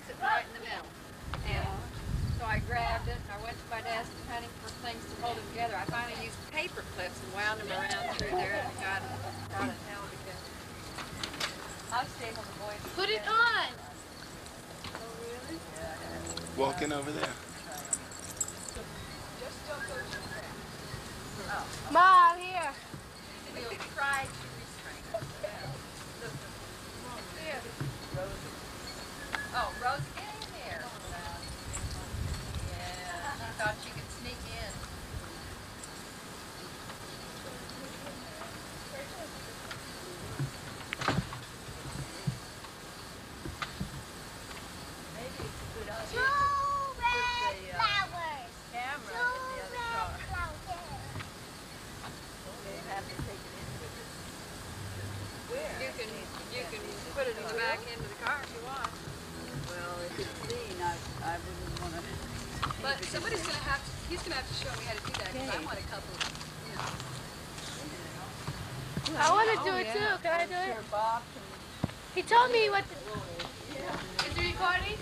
sitting right in the middle. And so I grabbed it and I went to my desk hunting for things to hold it together. I finally used paper clips and wound them around through there and got it held together. I'll stay on the boys. Put it on! Oh, really? Walking over there. Just don't go too fast. Mom, here. We'll try to restrain it. Here. Oh, Rose, get in there. Yeah, she thought she could sneak in. Maybe it's a good idea to put the camera in the other car. They have to take it into it. Where? You can put it in the back end of the car if you want. Well, if it's seen, I wouldn't want to. But somebody's going to have to, he's going to have to show me how to do that because I want a couple of, I want to do it too. Can I do it? Sure, Bob can. He told me what to do. Is it recording?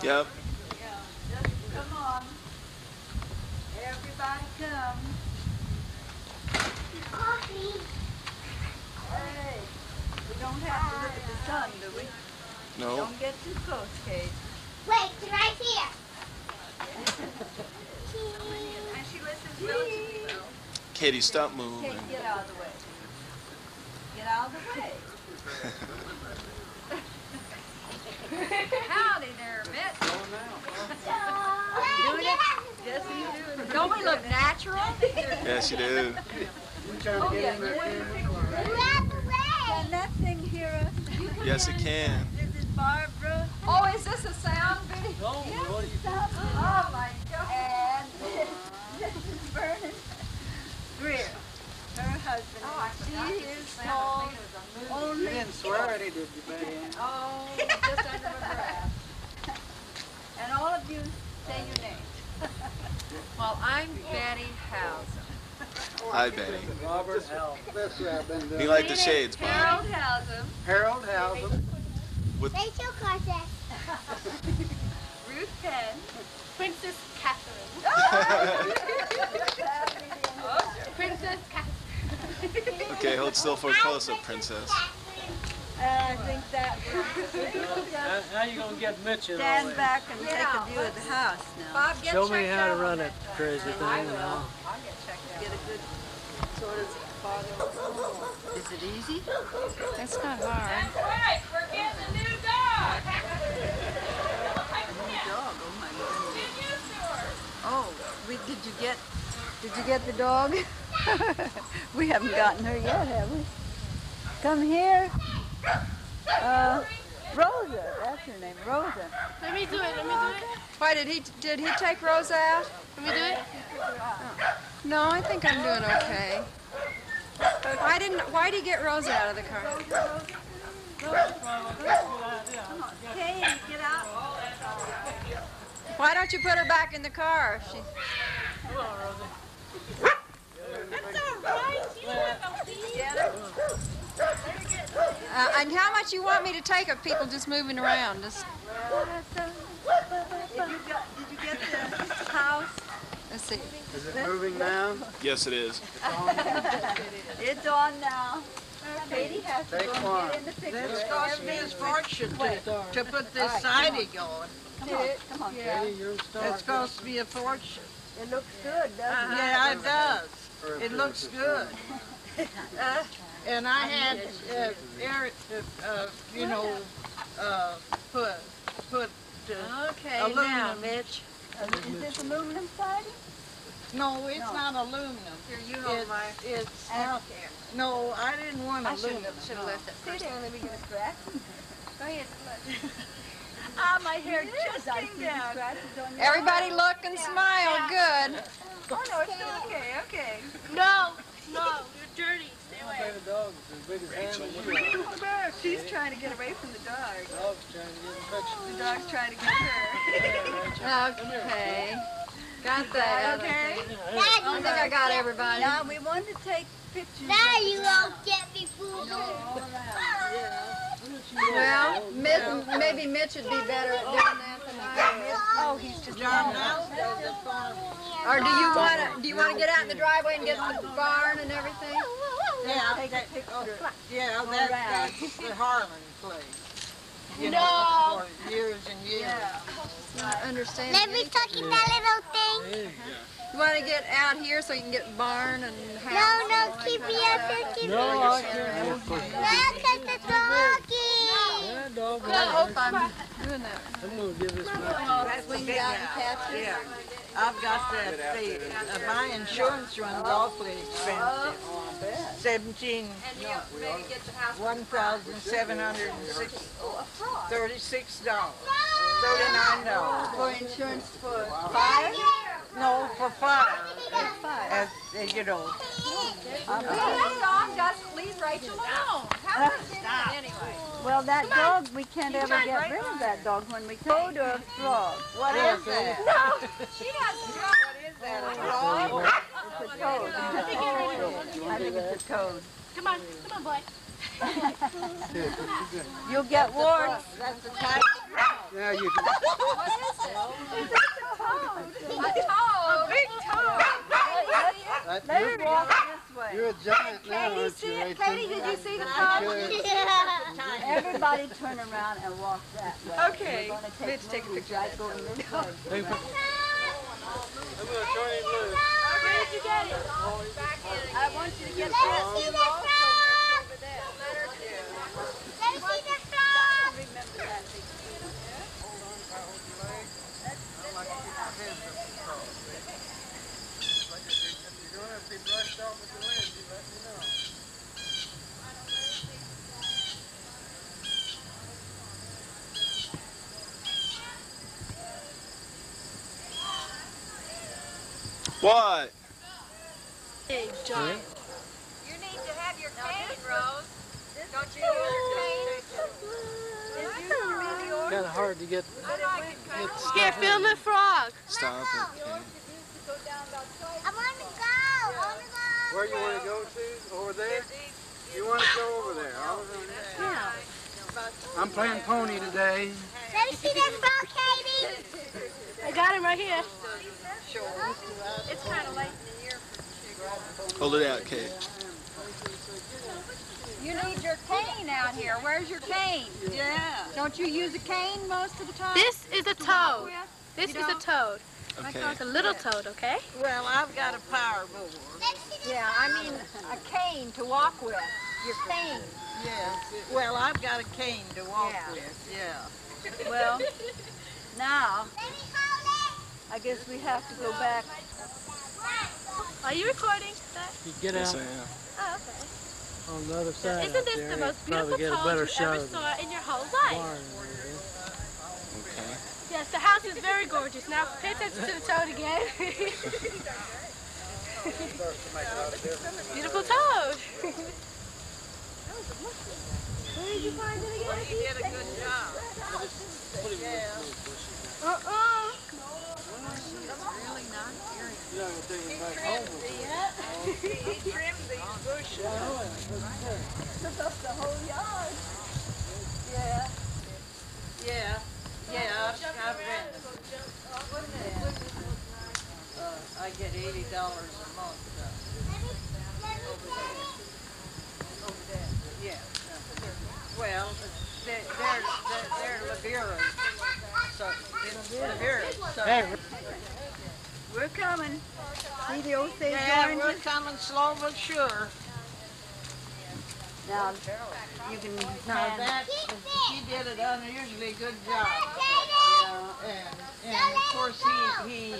Yep. Yeah, just come on. Everybody come. Coffee. Hey, we don't have to look at the sun, do we? No. Don't get too close, Kate. Wait, right here. and she listens relatively well. Katie, stop moving. Kate, get out of the way. Get out of the way. Howdy there, Mitt. Doing it? Yes, you do. Don't we look natural? Yes, you do. Oh, yeah. Can that thing hear us? Yes, it can. This is Barbara. Oh, is this a sound video? Oh my God. And this is Vernon Greer, her husband. Oh, I She forgot is this sound. called I think it was a movie. Only. You didn't swear any, did you, Betty? Oh, just under my breath. And all of you say your name. Well, I'm Betty Housen. Hi, Betty. Robert Hell. That's what I've been doing. You like the shades, Bob? Harold Housen, Harold Housen. Rachel Carter. Ruth Penn, Princess Catherine. Princess Catherine. Okay, hold still for a close-up, Princess. I think that How you gonna get Mitch in all stand this? back and take a view of the house now. Bob, get Show me checked how to out. run it crazy thing. I You will. know. I'll get checked out. Get a good sort of father. Is it easy? That's not hard. Right, we're getting a new dog. A new dog. Oh my goodness. Oh, did you get the dog? We haven't gotten her yet, have we? Come here. Rosa, that's her name, Rosa. Let me do it. Let me do it. Why did he take Rosa out? Let me do it. No, I think I'm doing okay. Why did he get Rosa out of the car? Katie, get out. Why don't you put her back in the car? That's all right. She's not gonna Get her. And how much you want me to take of people just moving around? Just, Did you get the house? let's see. Is it moving now? Yes, it is. It's on now. Katie has to Take go one. get in the picture. It's cost me a fortune to put this All right, siding on. Come on. Katie, you're a star. It's cost me a fortune. It looks good, doesn't it? Yeah, it does. It looks good. And I had Eric to, put Okay, aluminum. now, Mitch. Is this aluminum siding? No, it's not aluminum. Here, you hold my. It's Out there. no, I didn't want I should aluminum. have left it Sit first. there and let me get a scratch. Go ahead. Ah, my hair It just I came see the down. scratches on your Everybody look and smile. Good. Oh, no, it's still okay, okay. No, no, you're dirty. Stay away. The dog's as big as hand as you. She's trying to get away from the dog. The dog's trying to get in picture. The dog's trying to get her. Okay. Got that. Okay. I think I got everybody. Now, we want to take pictures. Now you won't get me fooled. Well, Maybe Mitch would be better at doing that than I am. Oh, he's just John Nelson does it for me. Or do you want to get out in the driveway and get the barn and everything? Yeah, that's the Harlan place. You No. know, for years and years. Not understanding Let me anything. talk in that little thing. You want to get out here so you can get barn and house? No, keep me up there. Keep me No, up I can't. there. Because it's walking. Yeah, dog. I hope I'm doing that. I'm gonna give this back. That's Swing big down house. and catch it. Yeah. I've got that. My insurance runs awfully expensive. 17, And you maybe get the house. $1,736. $39. For insurance for fire? No, for fire. As you know. That dog doesn't leave Rachel alone. How is that anyway? Well, that dog, we can't ever get rid of that dog when we toad or a frog. What is that? She doesn't go. What is that? A frog? It's a toad. I think it's a toad. Come on, boy. You'll get warts. That's a type. Now you can. What is it? A toad. Big toad. Let's walk this way. You're a giant now, aren't you, Rachel? Katie, did you see the toad? Everybody turn around and walk that way. Okay. We're gonna Let's take a picture. right going this way. I'm gonna turn him loose. Where did you get it? I want you to get Let me see the frog. Let me see the frog. If you're gonna be brushed off with the wind, you let me know. What? Big giant. You need to have your cane, Rose. Don't you use your cane? Is you really yours? Kind of hard to get. I like it kind of Here, film the frog. Stop it. Kate. I want to go. I want to go. Where you want to go to? Over there? You want to go over there? Yeah. I'm playing pony today. Let me see that frog, Katie. I got him right here. It's kind of late in the year for chicks. Hold it out, Kate. You need your cane out here. Where's your cane? Yeah. Don't you use a cane most of the time? This is a toad. with? This You is a don't? toad. Okay. It's a little toad, okay? Well, I've got a power board. Let me see the Yeah, I mean a cane to walk with. Your cane. Yes. Well, I've got a cane to walk Yeah. with. Yeah. Well, now, Let me hold I guess we have to go back. Are you recording that? You get Yes, out I am. Oh, okay. on the other side. Isn't up this there, the you'll most beautiful probably get a toad better you shot ever of the saw in your whole barn. life? Okay. Yes, the house is very gorgeous. Now pay attention to the toad again. Beautiful toad. Where did you find it again? You did a good job. You're not gonna take him back home with you. He trimmed these bushes. Took up the whole yard. Yeah. Yeah. Yeah, I've been. I get $80 a month. Yeah. Well, they're Liberas. So it's Liberas. So. Hey, We're coming. See the Osage Yeah, we're oranges? coming slow but sure. Now, you can Now plant. that he did an unusually good job. And of course he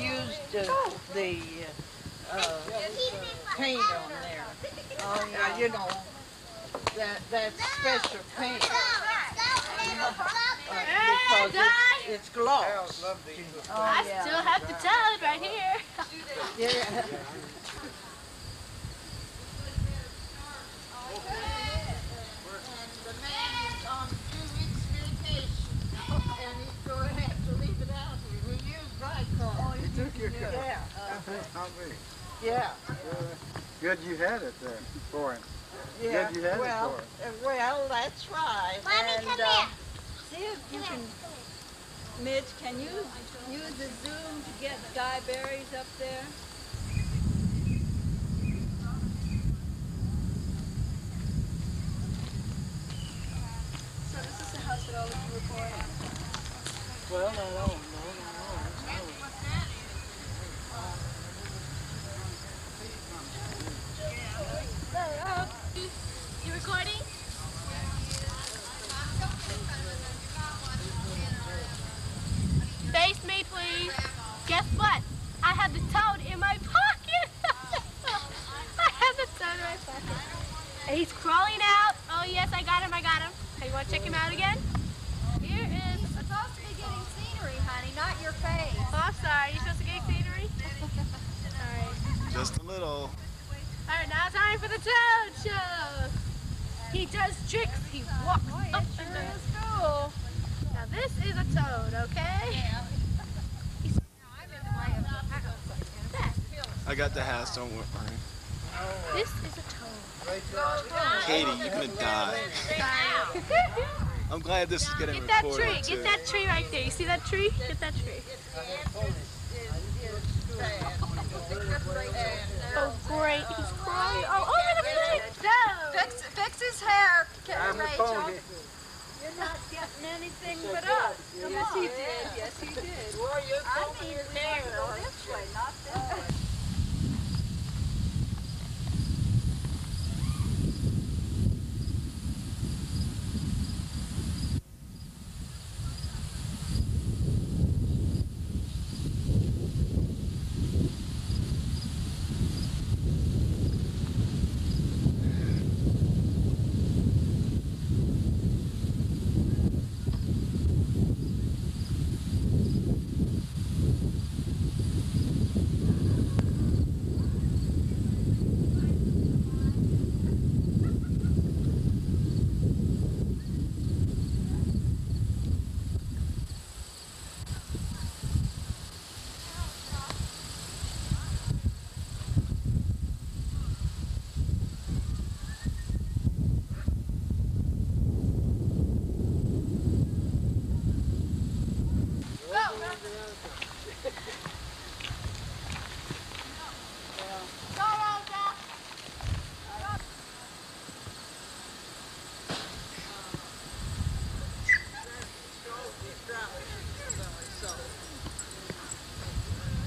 used the paint on there. You know that special paint because it's gloss. Oh, I yeah. still have the toad right here. Yeah. The man is on 2 weeks vacation, and he's going to have to leave it out here. We use my car. you took your car. Yeah, Not me. yeah. Good you had it there for him. Yeah. Good you had it Well, for us. well, that's right. Mommy, And, come here. See if you can, Mitch, can you use the zoom to get Guy Berry's up there? So this is the house that all of you were born in? Well, no. You recording? Face me, please. Guess what? I have the toad in my pocket. I have the toad in my pocket. And he's crawling out. Oh, yes, I got him. Hey, you want to check him out again? Here is... You're supposed to be getting scenery, honey, not your face. Oh, I'm sorry. You supposed to get scenery? All right. Just a little. All right, now time for the toad show. He does tricks. He walks up and down. Cool. Now this is a toad, okay? I got the house, don't worry. This is a toad. Katie, you're gonna die. I'm glad this is getting Get that recorded tree. too. Get that tree right there. You see that tree? Get that tree. Oh, great. He's crying. Oh, over the plate. No. Fix his hair, I'm the Rachel. pony. You're not getting anything but us. Come Yes, on. he did. Yes, he did. well, you I told me mean, your we want to go hair. this way, not this way.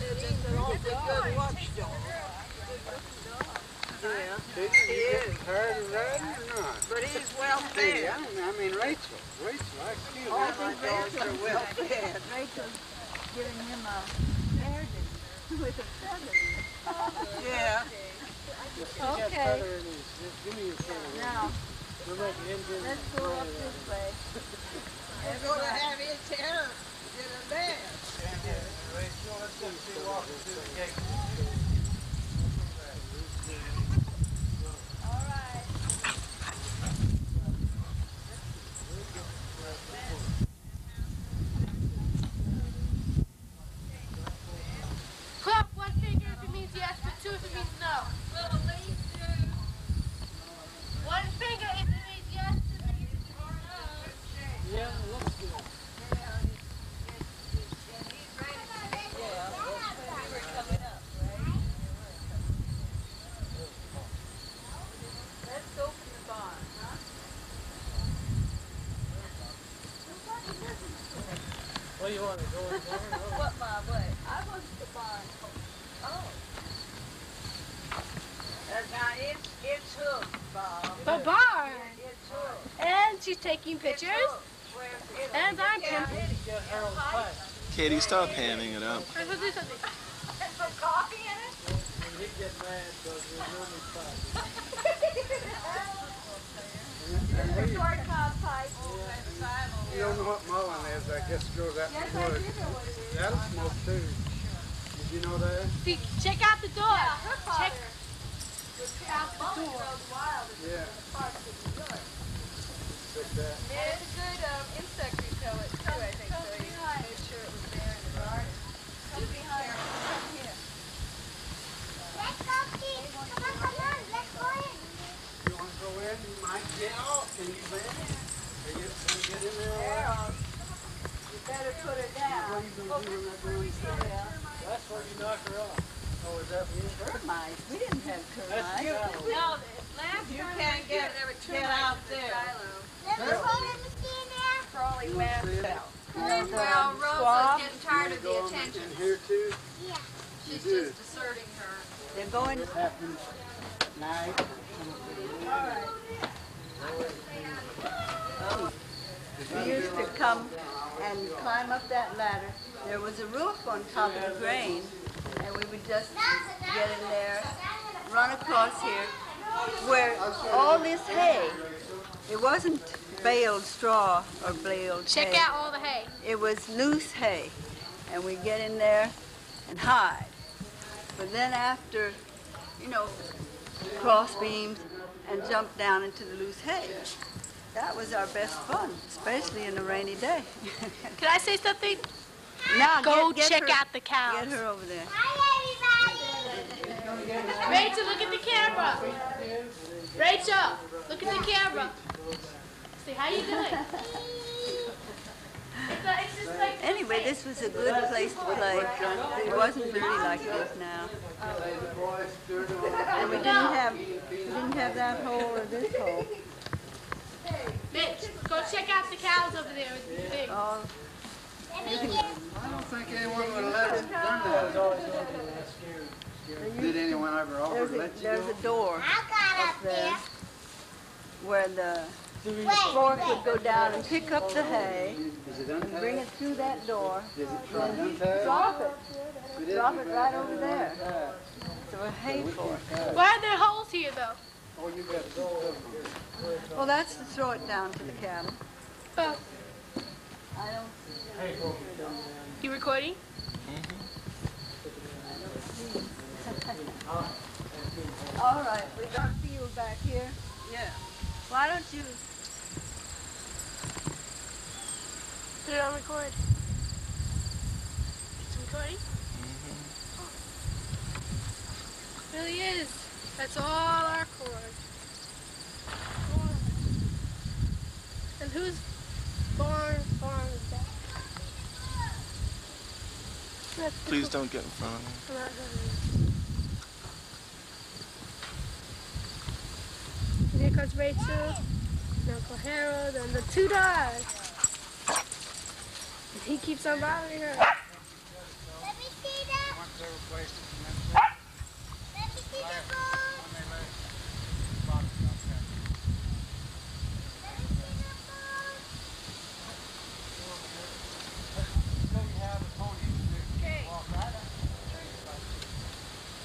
Good watchdog. Yeah, he is. Tired of riding or not? But he's well Hey, fed. I mean Rachel. Rachel, I excuse All me. my dogs are well fed. Rachel's giving him a hairdo with a feather in it. Yeah. Just got Okay. feather in his. Just give me your feather. Now, We're making engine. let's go up this way. He's going to have his hair in a bed. Rachel, let's go see walking through the gate. Clap one finger if it means yes, but two if it means no. One finger if it means yes, two if it means no. Yeah, it looks good. Let's open the barn, huh? What do you want to go in the barn? What my way? I want the barn. Oh. Now it's hooked, Bob. The barn. It's hooked. And she's taking pictures. And I'm camping. Get Harold's pipe. Katie, stop hamming it up. I'm gonna do something. Some coffee in it? And he'd get mad because there's no new pipe. And Short cob pipe. you don't know what mullen is, I guess it goes out in the woods. That'll smoke too. Did you know that? See, check out the door. Check out the door. Yeah. Take that. It's a good insect repellent too, I think. So he made sure it was there in the garden. Come behind. Come here. Let's go, Keith. Come on, let's go in. You want to go in? You better put her down. That's where you knock her off. Oh, is that you? Termites. We didn't have termites. No, last You time can't we did, there were get termites out in the there. silo. Let me hold him stand there. Crawling masses. And, Well, Rosa's getting tired of the Go attention. in here too. Yeah. She's do. just asserting her. they're going. Happens at night. We used to come and climb up that ladder. There was a roof on top of the grain, and we would just get in there, run across here, where all this hay, it wasn't baled straw or baled Check hay. out all the hay. It was loose hay, and we get in there and hide. But then after, you know, cross beams and jump down into the loose hay. That was our best fun, especially in a rainy day. Can I say something? Now Go get check her, out the cows. Get her over there. Hi, everybody. Rachel, look at the camera. Rachel, look at the camera. See, how you doing? It's just like Anyway, this was a good place to play. It wasn't dirty like it is now. And we didn't have that hole or this hole. Mitch, go check out the cows over there. With the pig. Oh, you can, I don't think anyone would have let us done that. Did anyone ever offer to let you there's go? a door I got up up there there. where the Wait. fork would go down and pick up the hay Is it and untied? bring it through that door. Is it untied? Drop it. Drop it right over there. So a hay fork. Why are there holes here, though? Oh, you got to Well, that's to throw it down to the cattle. Oh, I don't. you recording? All right, we got a field back here. Yeah. Why don't you? Put it on record. It's recording? It really is. That's all our cord. And whose farm is that? That's the Please don't get in front of me. I'm not gonna. And here comes Rachel, and Uncle Harold, and the two dogs. And he keeps on bothering her. Let me see that. Let me see the ball. Let me see the ball.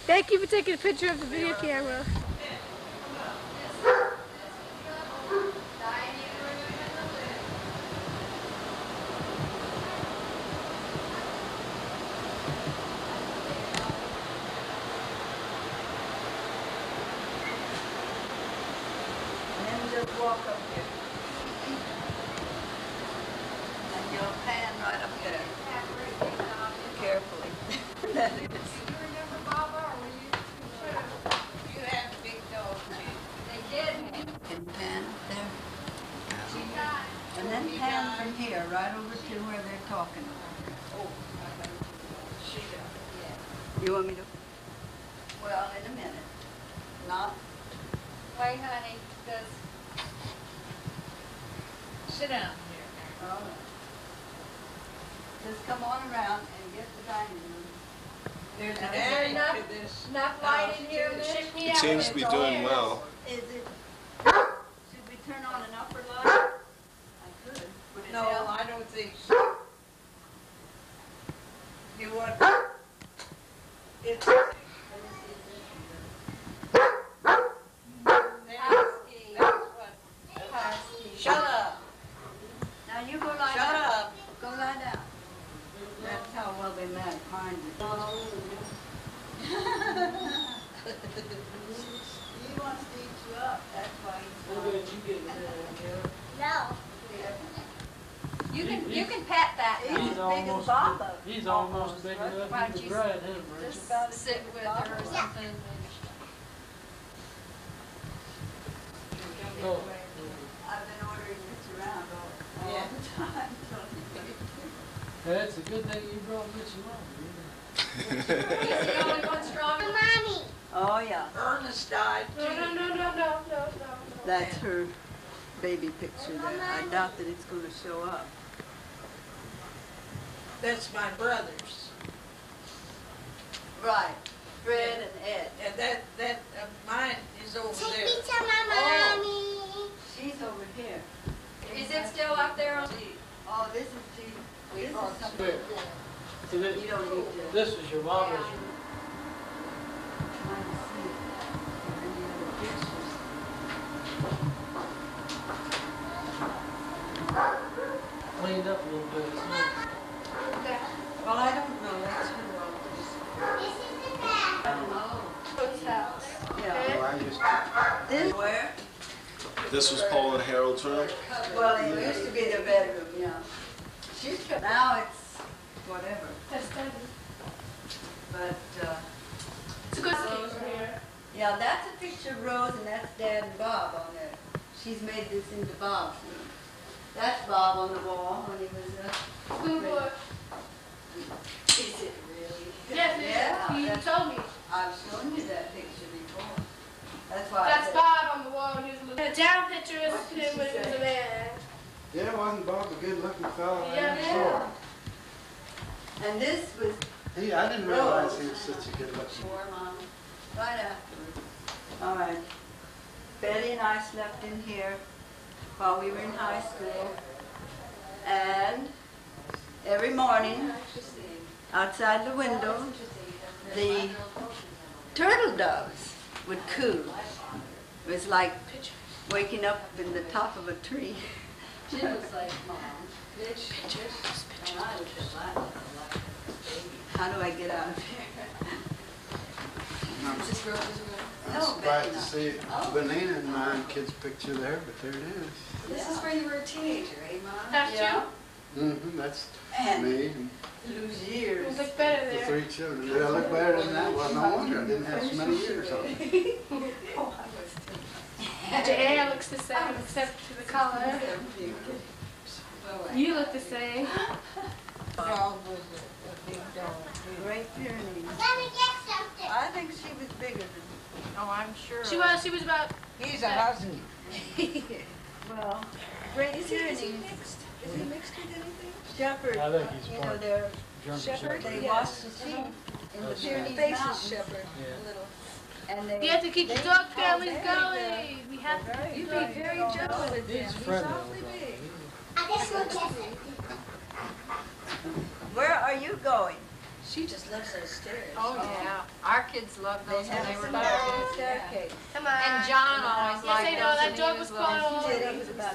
Thank you for taking a picture of the video camera. And then just walk up here. And you'll pan right up there. Carefully. That is. You have a big dog. They did. And pan up there. And then pan from here right over to where they're talking. You want me to? Well, in a minute. Not. Wait, honey, does Sit down here. All right. Just come on around and get the dining room. There's an there attic enough- to this. enough light in here, Mitch? It seems to be doing well. Is it? Should we turn on an upper light? I could. Would it No, help? I don't think so. You want? It's. Shut up. Now you go lie Shut down. up. Go lie down. That's how well they met, mind you. He wants to eat you up. That's why he's No. You can pat that He's dog. as big as Baba. He's almost big enough Why you don't could you ride him, Just Rachel. about as Sit big with as her or Baba. something. Oh, I've been That's a good thing you brought Mitch along. He's the only one strong. Mommy. Oh, yeah. Ernest died too. No. That's her baby picture there. I doubt that it's going to show up. That's my brother's. Right. Fred and Ed. And that mine is over Take there. me to my mommy. She's over here. Is it still up there on? Oh, this is G. This is something. Wait. So this, You don't need to. this was your mama's. Trying to see if there are any other pictures. Cleaned up a little bit. It's nice. Well, I don't know. That's her This is the bathroom. Coach's house. Yeah. Oh, I used to. This where? This was Paul and Harold's room. Well, it used to be their bedroom, yeah. Now it's whatever. But, It's a good scheme here. yeah, that's a picture of Rose and that's Dad and Bob on there. She's made this into Bob's room. That's Bob on the wall when he was Good boy. Is it really? Yes, Yeah, you that's- told me. I've shown you that picture before. That's why I That's said- Bob on the wall when he was a little. The down picture is him when he was a man. Yeah, wasn't Bob a good-looking fellow? I Yeah. never saw him. And this was I didn't realize he was such a good-looking. Sure, Mom. Right afterwards. All right. Betty and I slept in here while we were in high school. And every morning, outside the window, the turtle doves would coo. It was like waking up in the top of a tree. Jim was like, Mom, how do I get out of here? I'm No, surprised Betty to see Benina and my kid's picture there, but there it is. This is where you were a teenager, eh, Mom? That's yeah. Mm-hmm, that's And me and lose you. years. It looked better the there. 3 children. They look better than that. Well, no wonder I didn't have so many years on it. And your hair looks the same except for the color. You look the same. Dog was a big dog. Great Pyrenees. Let me get something. I think she was bigger than Oh, I'm sure. She was about. He's a husband. well, Great Pyrenees. Is he mixed with anything? Shepherd. I think he's You part know, of they're German Shepherd? Shepherd. they watch the sheep in the That's Pyrenees Faces Mountains. shepherd. Yeah. A little. And they, You have to keep the dog families very going. We have to keep You'd the be very gentle with him. He's He's friendly. awfully big. I guess we'll get it. where are you going? She just loves those stairs. Oh, yeah. Our kids loved They those when have they were some little. staircase. Come on. And John always Yes, liked I know. those That when he dog was was little. called. He was about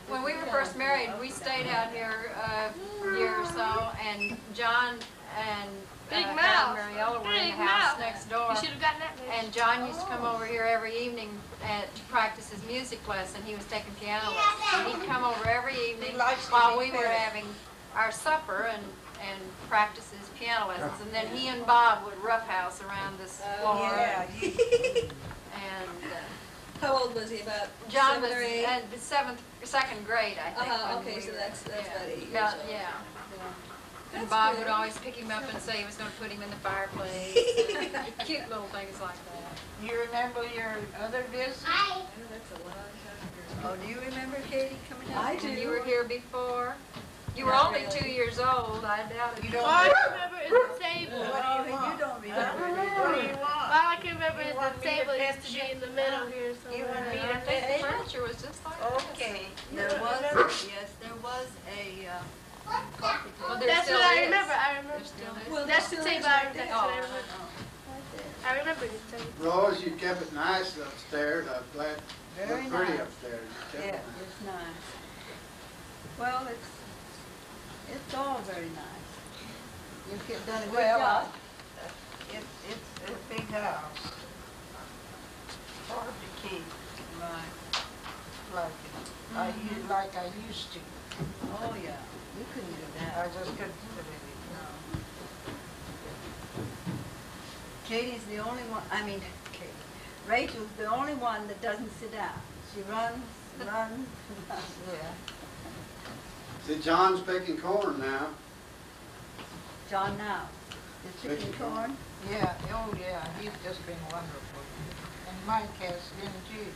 When we were first married, we stayed out here a year or so, and John and Big Val mouth. and Mariella were in Big the house mouth. next door. You should have gotten that. And John used to come over here every evening to practice his music lesson. He was taking piano lessons. And he'd come over every evening He likes to while be we were fed. having our supper and practice his piano lessons. And then he and Bob would roughhouse around this floor. Yeah. And How old was he? About John 7 was or 8? in second grade, I think. when Okay, we so were- that's about 8 years about, old. yeah. And That's Bob good. would always pick him up and say he was going to put him in the fireplace. Cute little things like that. You remember your other visit? Oh, that's a long time ago. Oh, do you remember Katie coming out? I do. And you were here before. You were Not only really. 2 years old. I doubt it. You don't All I can remember is the table. What do you mean you don't remember? What do you want? All I can remember is You want the me to table fetch used to be in the middle here You want me somewhere. to The fetch? furniture was just like Okay. There was, yes, there was a coffee Well, table. there That's still what I is. remember. I remember. There still is. Well, That's the still table. is right That's there. what I Oh, remember. I remember the table. Rose, you kept it nice upstairs. I'm glad it Very looked pretty nice. upstairs. You Yeah, kept it it's nice. Well, it's all very nice. You've done a good Well, job. It's a big house. Hard to keep Right. like I used to. Oh, yeah. You couldn't do I that. just couldn't put it in. No. Katie's the only one, Katie. Rachel's the only one that doesn't sit down. She runs, runs, runs. Yeah. See, John's picking corn now. John now. The chicken corn. Yeah, oh yeah, he's just been wonderful. And Mike has been too.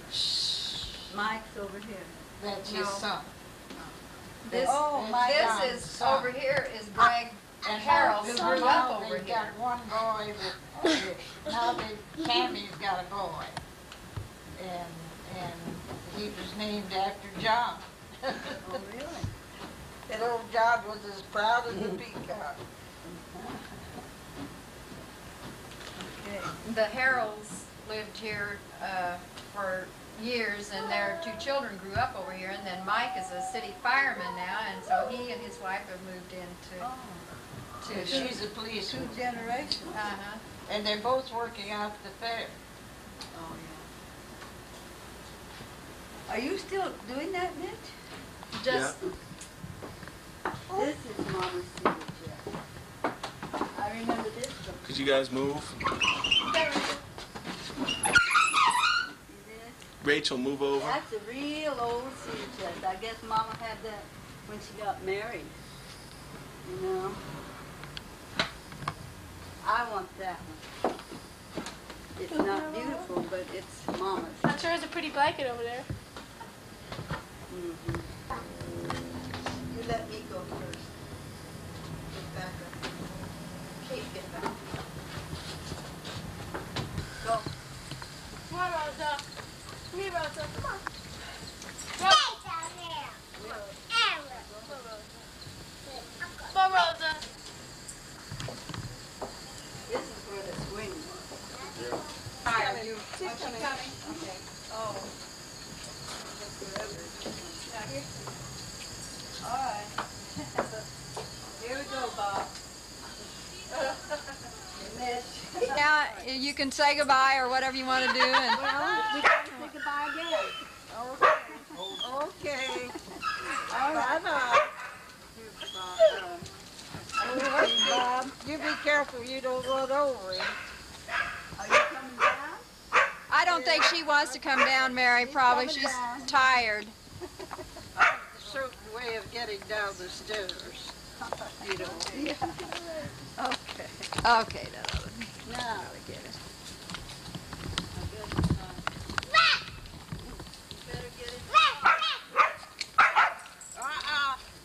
Mike's over here. That's his son. This, my this God, is son. over here is Greg And Harold, who now grew up over they've here. got one boy with, now Tammy's got a boy. And he was named after John. Oh, really? That old John was as proud as a peacock. Okay. The Harolds lived here for years, and their 2 children grew up over here. And then Mike is a city fireman now, and so he and his wife have moved into. And she's a policewoman. 2 generations. Uh-huh. And they're both working out the fair. Oh, yeah. Are you still doing that, Mitch? Just This is Mama's signature. I remember this one. Could you guys move? See this? Rachel, move over. That's a real old signature. I guess Mama had that when she got married. You know? I want that one. It's not beautiful, but it's Mama's. That sure is a pretty blanket over there. Mm-hmm. You let me go first. Get back up. Kate, get back. Go. Come on, Rosa. Come here, Rosa. Come on. Come on, Rosa. This is where the swing was. Hi, are you? She's coming. Okay. Oh. Down here. All right. Here we go, Bob. Mitch. Now you can say goodbye or whatever you want to do. And Well, we got to say goodbye again. Okay. All right. Bye-bye. Okay, Bob. You be careful you don't run over him. Are you coming down? I don't think she wants to come down, Mary. Probably coming she's down. tired. A certain way of getting down the stairs. You know. Yeah. Okay. Okay, no. Now. I get it.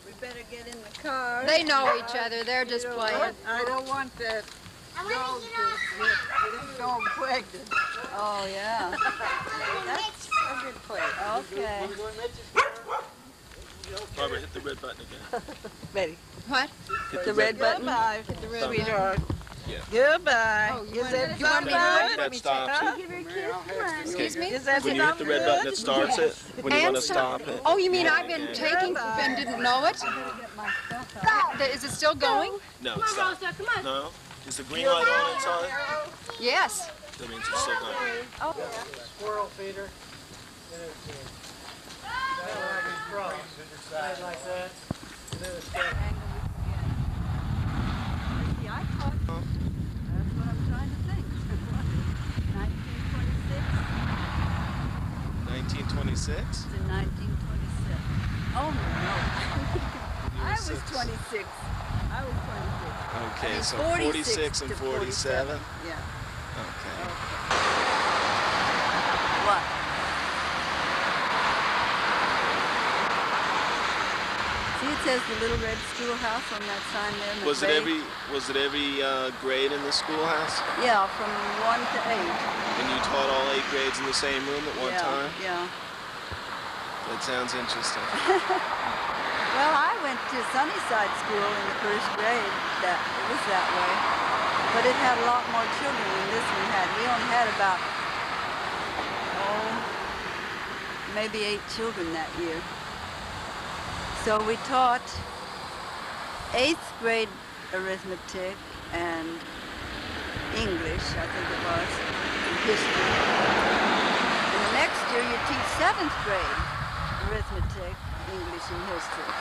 We better get in the car. They know each other. They're just playing. I don't want that dog to get this dog pregnant. Oh, yeah. That's a good place. Okay. Barbara, hit the red button again. Betty. What? Hit The red button. Goodbye, sweetheart. Yeah. Goodbye. Oh, you Is want that you want me to good? That stops Huh? it. Give her a kiss. Come on. Excuse me? Is that When you hit the red button, it starts it. When you And want to stop it. Oh, you mean I've been taking and didn't know it? Get my stuff out. Is it still going? No, Come it on, stopped. Rosa. Come on. No? Is the green light on inside? Yes. That means it's still going. Squirrel feeder. And it's that leg is crossed. Right like that. And then it's got See, I thought, that's what I'm trying to think. 1926? 1926? It's in 1927. Oh, no. I was 26. I was 26. Okay, so 46 46 and to 47. Yeah. Okay. What? See, it says the Little Red Schoolhouse on that sign there. in the Was it gray. every grade in the schoolhouse? Yeah, from 1 to 8. And you taught all 8 grades in the same room at one yeah, time? Yeah. That sounds interesting. Well, I went to Sunnyside School in the 1st grade. It was that way. But it had a lot more children than this one had. We only had about, maybe 8 children that year. So we taught 8th grade arithmetic and English, I think it was, and history. And the next year you teach 7th grade arithmetic, English, and history.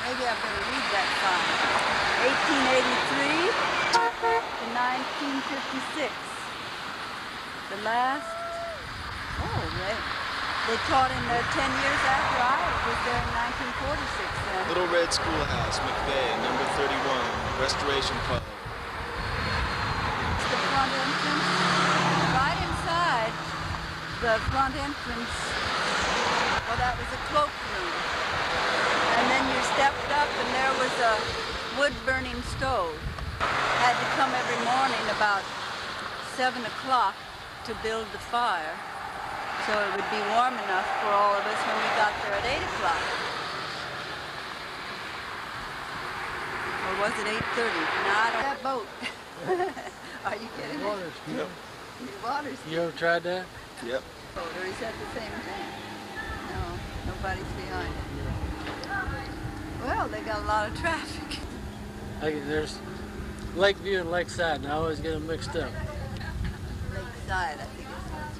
Maybe I better read that file. 1883 to 1956. The last, They taught in there 10 years after I was there in 1946 then. Little Red Schoolhouse, McVeigh, number 31, Restoration Club. It's the front entrance. Right inside the front entrance, well, that was a cloakroom. And then you stepped up and there was a wood-burning stove. Had to come every morning about 7 o'clock to build the fire, so it would be warm enough for all of us when we got there at 8 o'clock. Or was it 8:30? No, I don't have that boat. Are you kidding me? Water ski. Yep. Water ski. You ever tried that? Yep. Or is that the same thing? No, nobody's behind it. Well, they got a lot of traffic. There's Lakeview and Lakeside, and I always get them mixed up. Lakeside, I think it's called.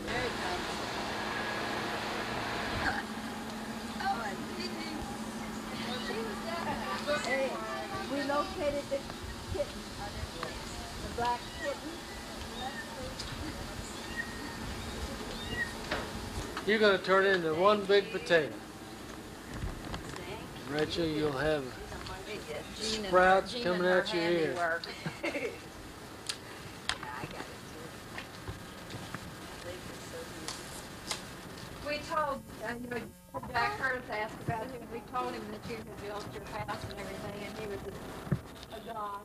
There it comes. Hey, we located the kitten, the black kitten. You're going to turn it into one big potato. Rachel, you'll have sprouts coming out your ear. We told, Jack Hurst asked about him. We told him that you had built your house and everything, and he was a god.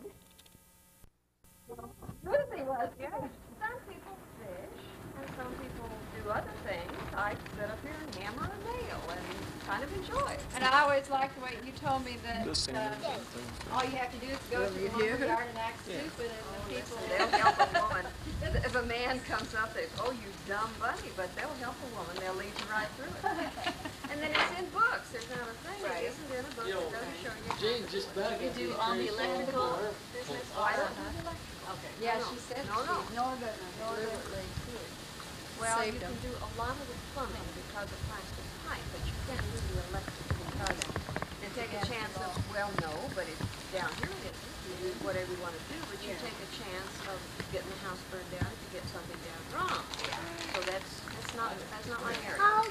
Ruthie was, yeah. Some people fish, and some people do other things, like sit up here and hammer a nail and kind of enjoy it. And I always liked the way you told me that all you have to do is go to the lumberyard and act stupid, and the people, they'll help a woman. If a man comes up, they oh, you dumb bunny, but they'll help a woman. They'll lead you right through it. And then it's in books. There's another thing. It isn't in a book. It doesn't show you. Gene, just back You do all the electrical business? Oh, I don't do electrical. Okay. Yeah, she said No. Well, you can do a lot of the plumbing because of plastic pipe, but you can't do the electrical because you take a chance of, well, no, but it's down here it isn't. You do whatever you want to do, but you take a chance of getting the house burned down if you get something down wrong. So that's not my area. Well,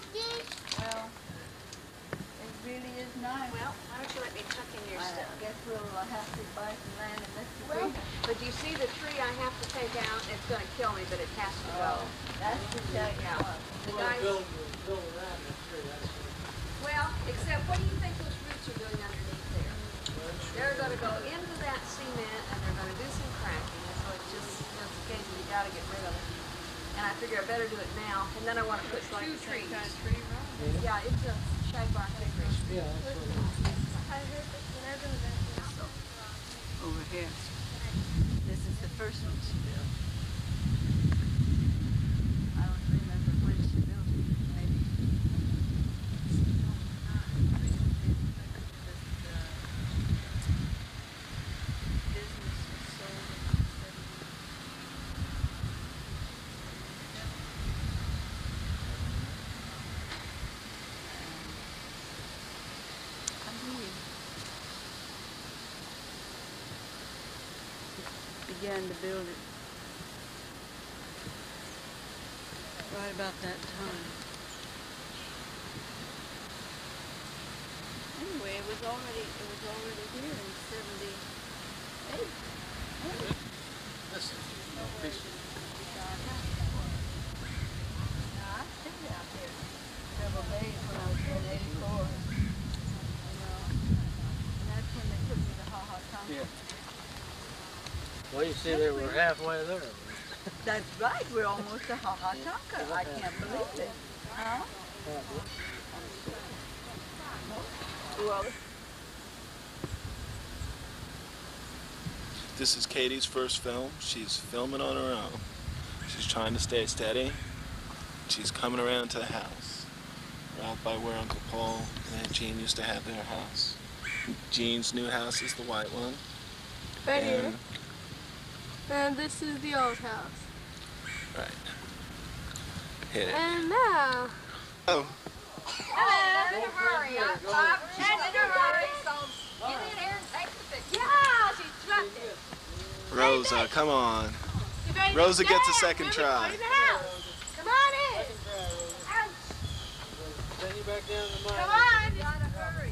it really is nice. Well, why don't you let me tuck in your I stuff? guess we'll have to buy some land in Mississippi. But you see the tree I have to take out? It's going to kill me, but it has to go. That's the tell you what. The guys, build around that tree. well, except what do you think those roots are doing underneath there? They're going to go into that cement and they're going to do some cracking. So it's just a case of you got to get rid of it. And I figure I better do it now. And then I want to put two trees. Yeah, it's a shagbark hickory. Yeah, that's what Over here. This is the first one she built. I don't remember when she built it. Maybe. Business was sold in the 70s. I believe. Began to build it right about that time. Anyway, it was already here in 78. this is no piece of I stayed out there several days when I was in 84. And that's when they took me to Ha Ha Tonka. Yeah. Well, you see, they were halfway there. That's right, we're almost to Ha Ha Tonka. I can't believe it. Huh? Well, This is Katie's first film. She's filming on her own. She's trying to stay steady. She's coming around to the house, right by where Uncle Paul and Aunt Jean used to have their house. Jean's new house is the white one. Right here. And, And this is the old house. right. Hit it. And now. Oh, Hello, don't worry. Don't worry. Get in here and take the picture. Yeah, she dropped it. Rosa, come on. You ready to Rosa gets a dance? second Let me try. go in the house. Come on in. back down to Come mine. on. Gotta hurry.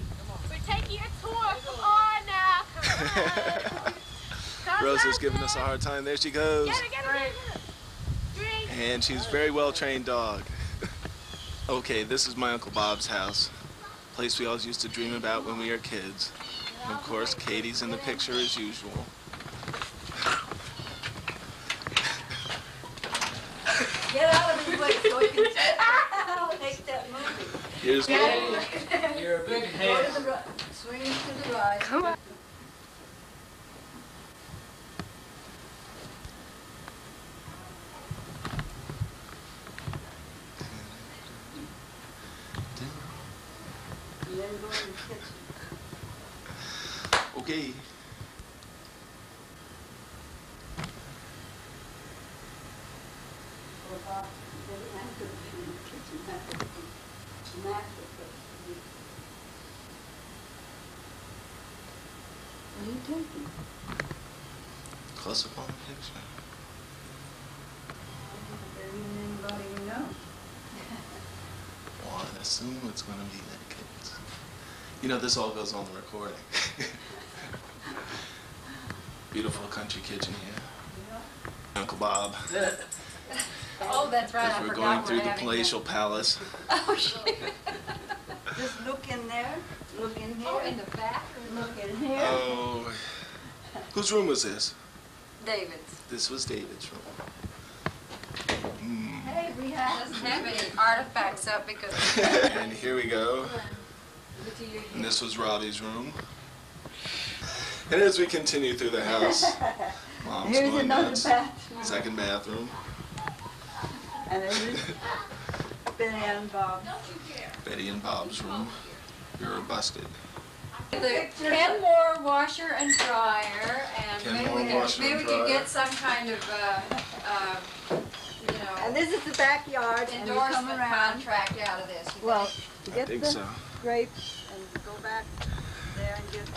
We're taking a tour. Come on now. Come on. Come Rosa's on, giving us a Dad. hard time. There she goes. Get it, get it, get it, get it. Drink. And she's a very well-trained dog. Okay, this is my Uncle Bob's house. Place we always used to dream about when we were kids. And of course, Katie's in the picture as usual. Get out of his way so he can take that movie. Here's Katie. You're a big Go to hand. the right. Swing to the right. Come on. And then go in the kitchen. Okay. Or about the answer in the kitchen. Master cook. What are you taking? Close up on the picture. There isn't anybody you know. Well, I assume it's going to be that kids. You know, this all goes on the recording. Beautiful country kitchen here. Uncle Bob. Oh, that's right. As I we're forgot going through the having palatial palace. Oh, shit. Just look in there. Look in here. Oh, in the bathroom. Look in here. Oh. Whose room was this? David's. This was David's room. Hey, we have. Doesn't have any artifacts up because. And here we go. And this was Robbie's room. And as we continue through the house, Mom's Here's going another nuts. bathroom. Second bathroom. And there's Benny and Bob. Betty and Bob's room. You're busted. The Kenmore washer and dryer, and Kenmore maybe washer and we could dryer. get some kind of, you And know, this is the backyard, and you come endorsement around. contract out of this. You Well, think? I get think the so. grapes and go back there and get the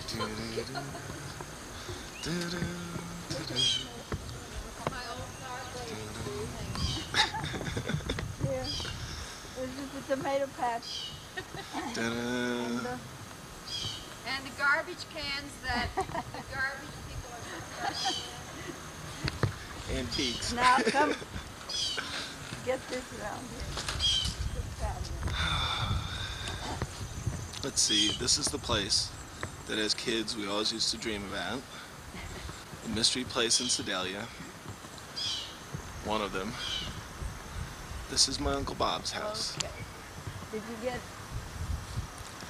tomatoes. Here, this is the tomato patch. And, And the garbage cans that the garbage people are discussing. Antiques. now come get this around here. Let's see, this is the place that as kids we always used to dream about. The mystery place in Sedalia. One of them. This is my Uncle Bob's house. Okay. Did you get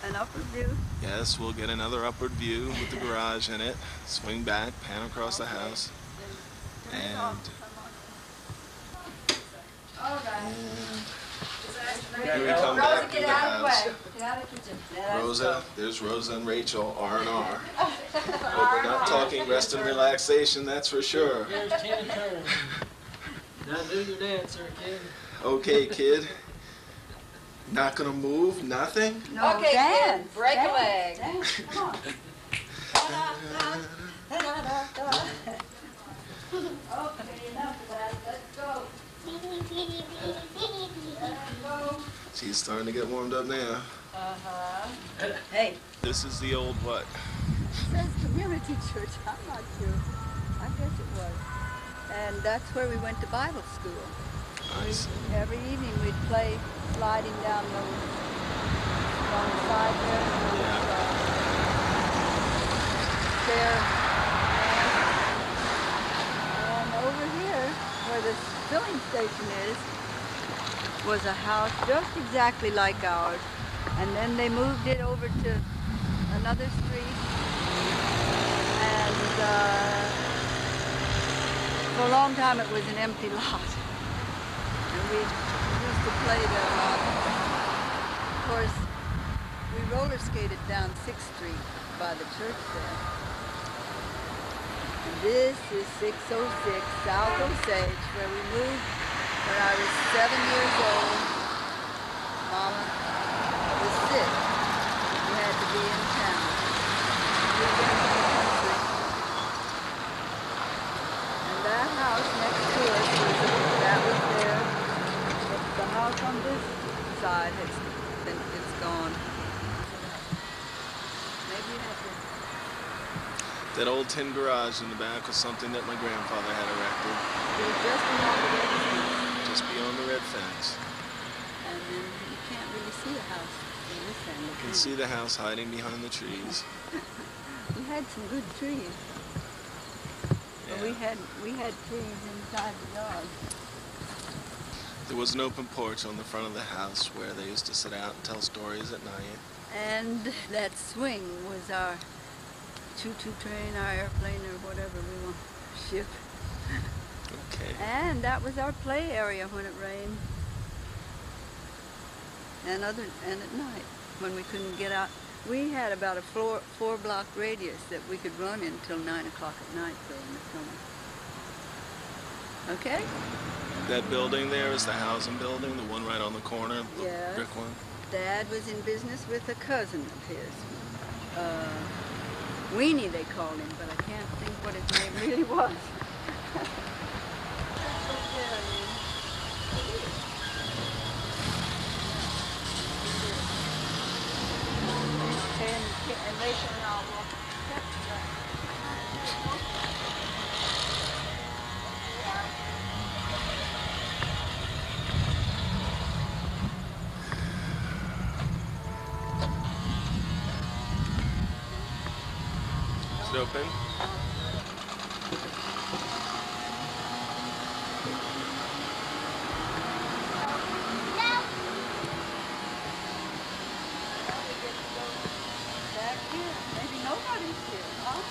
an upper view? Yes, we'll get another upward view with the garage in it. Swing back, pan across the house. And All right. here we come back Rosa, to get the out of the house. way. Get out of the kitchen. Rosa, there's Rosa and Rachel, R&R. But we're not talking rest and relaxation, that's for sure. Here's Tina Turner. Now do your dance, there, kid. Okay, kid. Not gonna move, nothing? No, Okay, dance, kid, break a dance, leg. dance, come on. Okay, enough of that. Let's go. She's starting to get warmed up now. Hey, This is the old what? it says community church. I'm not sure. I guess it was. And that's where we went to Bible school. Nice. Every evening we'd play sliding down those on the side there. There. And over here, where the filling station is, was a house just exactly like ours. And then they moved it over to another street. And for a long time it was an empty lot. And we used to play there a lot. Of course, we roller skated down 6th Street by the church there. And this is 606 South Osage, where we moved when I was 7 years old. Mama was sick. We had to be in town. We went to the country. And that house next to us was there. The house on this side it's gone. Maybe you have to. That old tin garage in the back was something that my grandfather had erected. It was just beyond the red fence. Just beyond the red fence. And then you can't really see the house from this end. You can see the house hiding behind the trees. We had some good trees. But Yeah. we had trees inside the yard. There was an open porch on the front of the house where they used to sit out and tell stories at night. And that swing was our choo-choo train, our airplane, or whatever we want to ship. Okay. And that was our play area when it rained. And at night, when we couldn't get out. We had about a four-block radius that we could run in until 9 o'clock at night, though, in the summer. Okay? That building there is the housing building, the one right on the corner, the Yes. brick one. Dad was in business with a cousin of his. Weenie, they called him, but I can't think what his name really was. And Rachel and I will. Is it open? Back here. Maybe nobody's here, huh?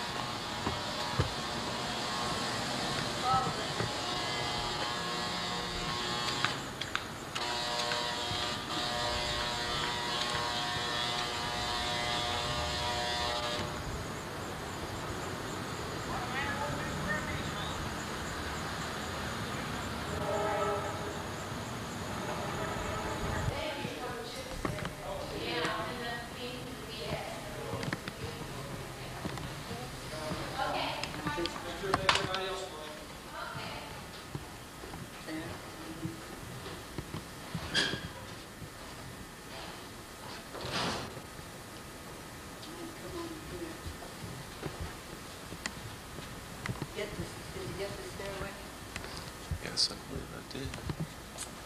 Did you get the stairway? Yes, I believe I did.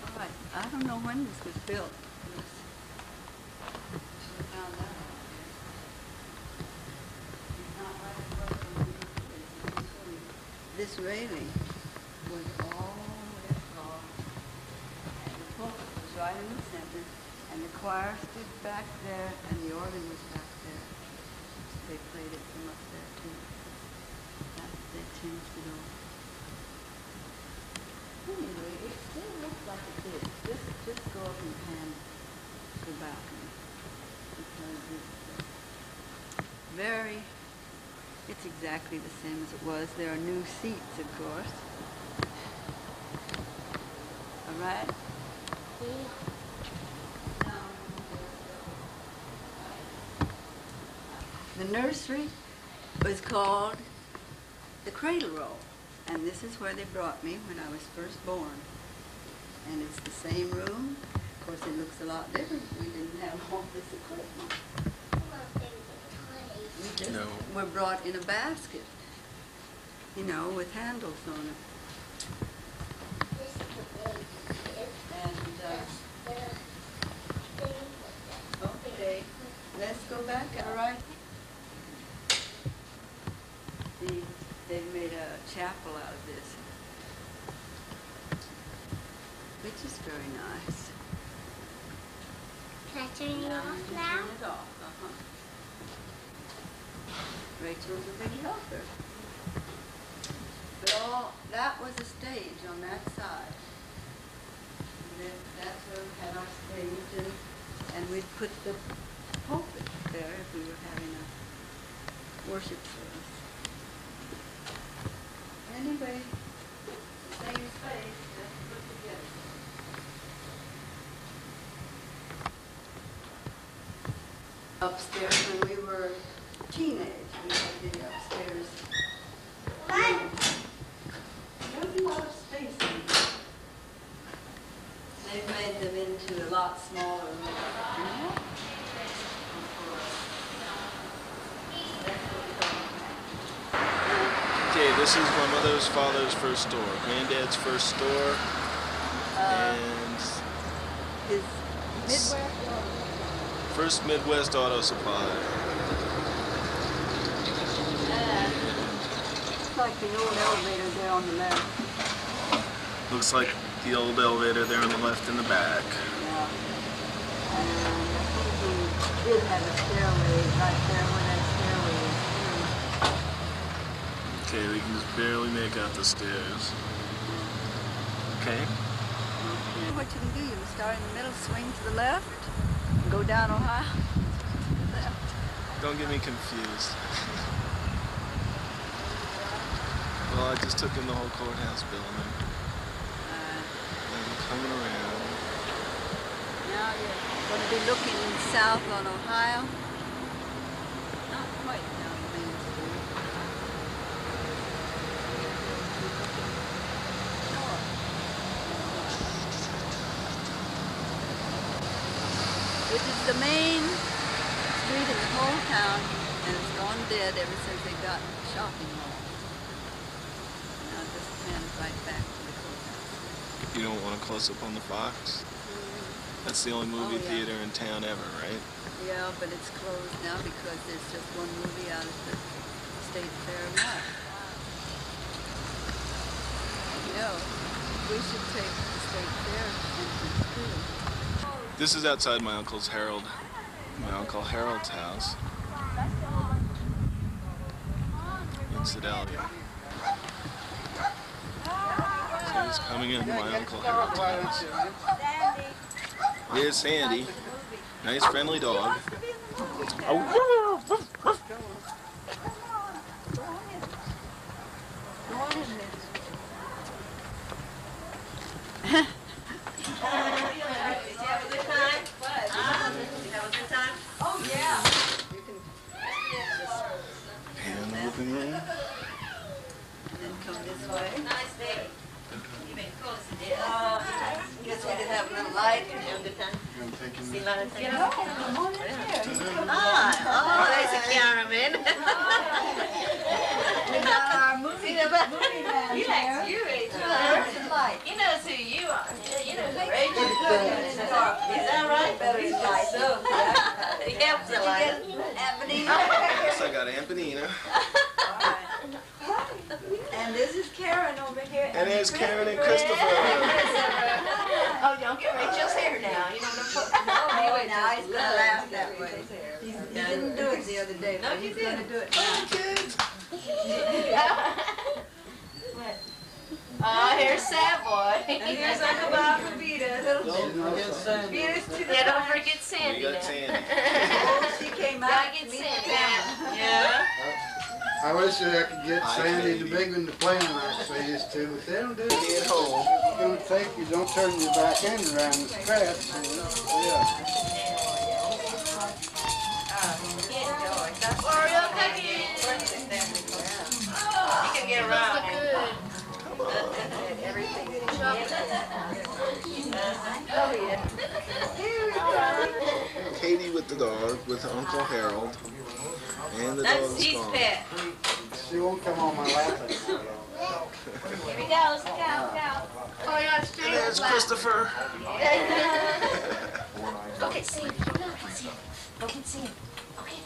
All right. I don't know when this was built. Should have found that out. It's not right across from the This railing was all the way across, and the pulpit was right in the center, and the choir stood back there, and the organ was back there. They played it from up there too. They changed it all. Anyway, it still looks like it did. Just go up and pan the balcony, because it's exactly the same as it was. There are new seats, of course. All right? The nursery was called the Cradle Roll, and this is where they brought me when I was first born. And it's the same room. Of course, it looks a lot different. We didn't have all this equipment. We just were brought in a basket, you know, with handles on it. And, okay, let's go back, all right? They've made a chapel out of this, which is very nice. Can I turn it off now? Turn it off, Rachel's a big helper. But that was a stage on that side. And then that's where we had our stage, and we'd put the pulpit there if we were having a worship service. Anyway, same space, just put together. Upstairs when we were teenage, we had the upstairs. There's a lot of space in here. They've made them into a a lot smaller. Okay, this is my mother's father's first store, granddad's first store, and His it's Midwest. first Midwest auto supply. It's like the old elevator there on the left. Looks like the old elevator there on the left in the back. Yeah. And I think he did have a stairway right there where that stairway is. Okay, we can just barely make out the stairs. Okay. What you can do, you can start in the middle, swing to the left, and go down Ohio. Don't get me confused. Well, I just took in the whole courthouse building. And coming around. Now you're going to be looking south on Ohio. Not quite down Main Street. North. This is the main street in the whole town, and it's gone dead ever since they got the shopping mall. Now it just hands right back to the courthouse. You don't want a close-up on the Fox? That's the only movie theater in town ever, right? Yeah, but it's closed now because there's just one movie out at the State Fair Mall. Yeah, we should take the State Fair entrance too. This is outside my Uncle Harold's house in Sedalia. So he's coming into my Uncle Harold's house. Here's Sandy. Nice friendly dog. And the living room. And then come this way. Nice day. You've been cool today. Guess we didn't have a little light. See a lot of things. Oh, there's a cameraman. We got our movie man He likes you, Rachel. He knows who you are. You know who Rachel is. Is that right? He helps a lot. Yes, I got Ampanina. And this is Karen over here. And there's Karen and Christopher. Oh, don't get Rachel's hair now. You know what I'm Oh, now he's gonna laugh that way. He didn't do it the other day, but he's gonna do it now. Oh, here's Sad Boy. Here's Uncle Bob for Vita. Yeah, don't forget Sandy. We got now. Sandy. Oh, she came out Gotta to get meet Sandy. the family. Yeah. I wish I could get Hi, Sandy baby. the big one to play them like they used to, but they don't do it. At home. It's gonna take you, don't turn your back end around the scratch. Yeah. Oreo cookies. You can get around. Katie with the dog, with Uncle Harold, and the That's dog's Steve's gone. pet. She won't come on my lap anymore. Here we go. Look out, look out. Oh, yeah, And straight there's Christopher. Go get Sandy. Go get Sandy. Okay.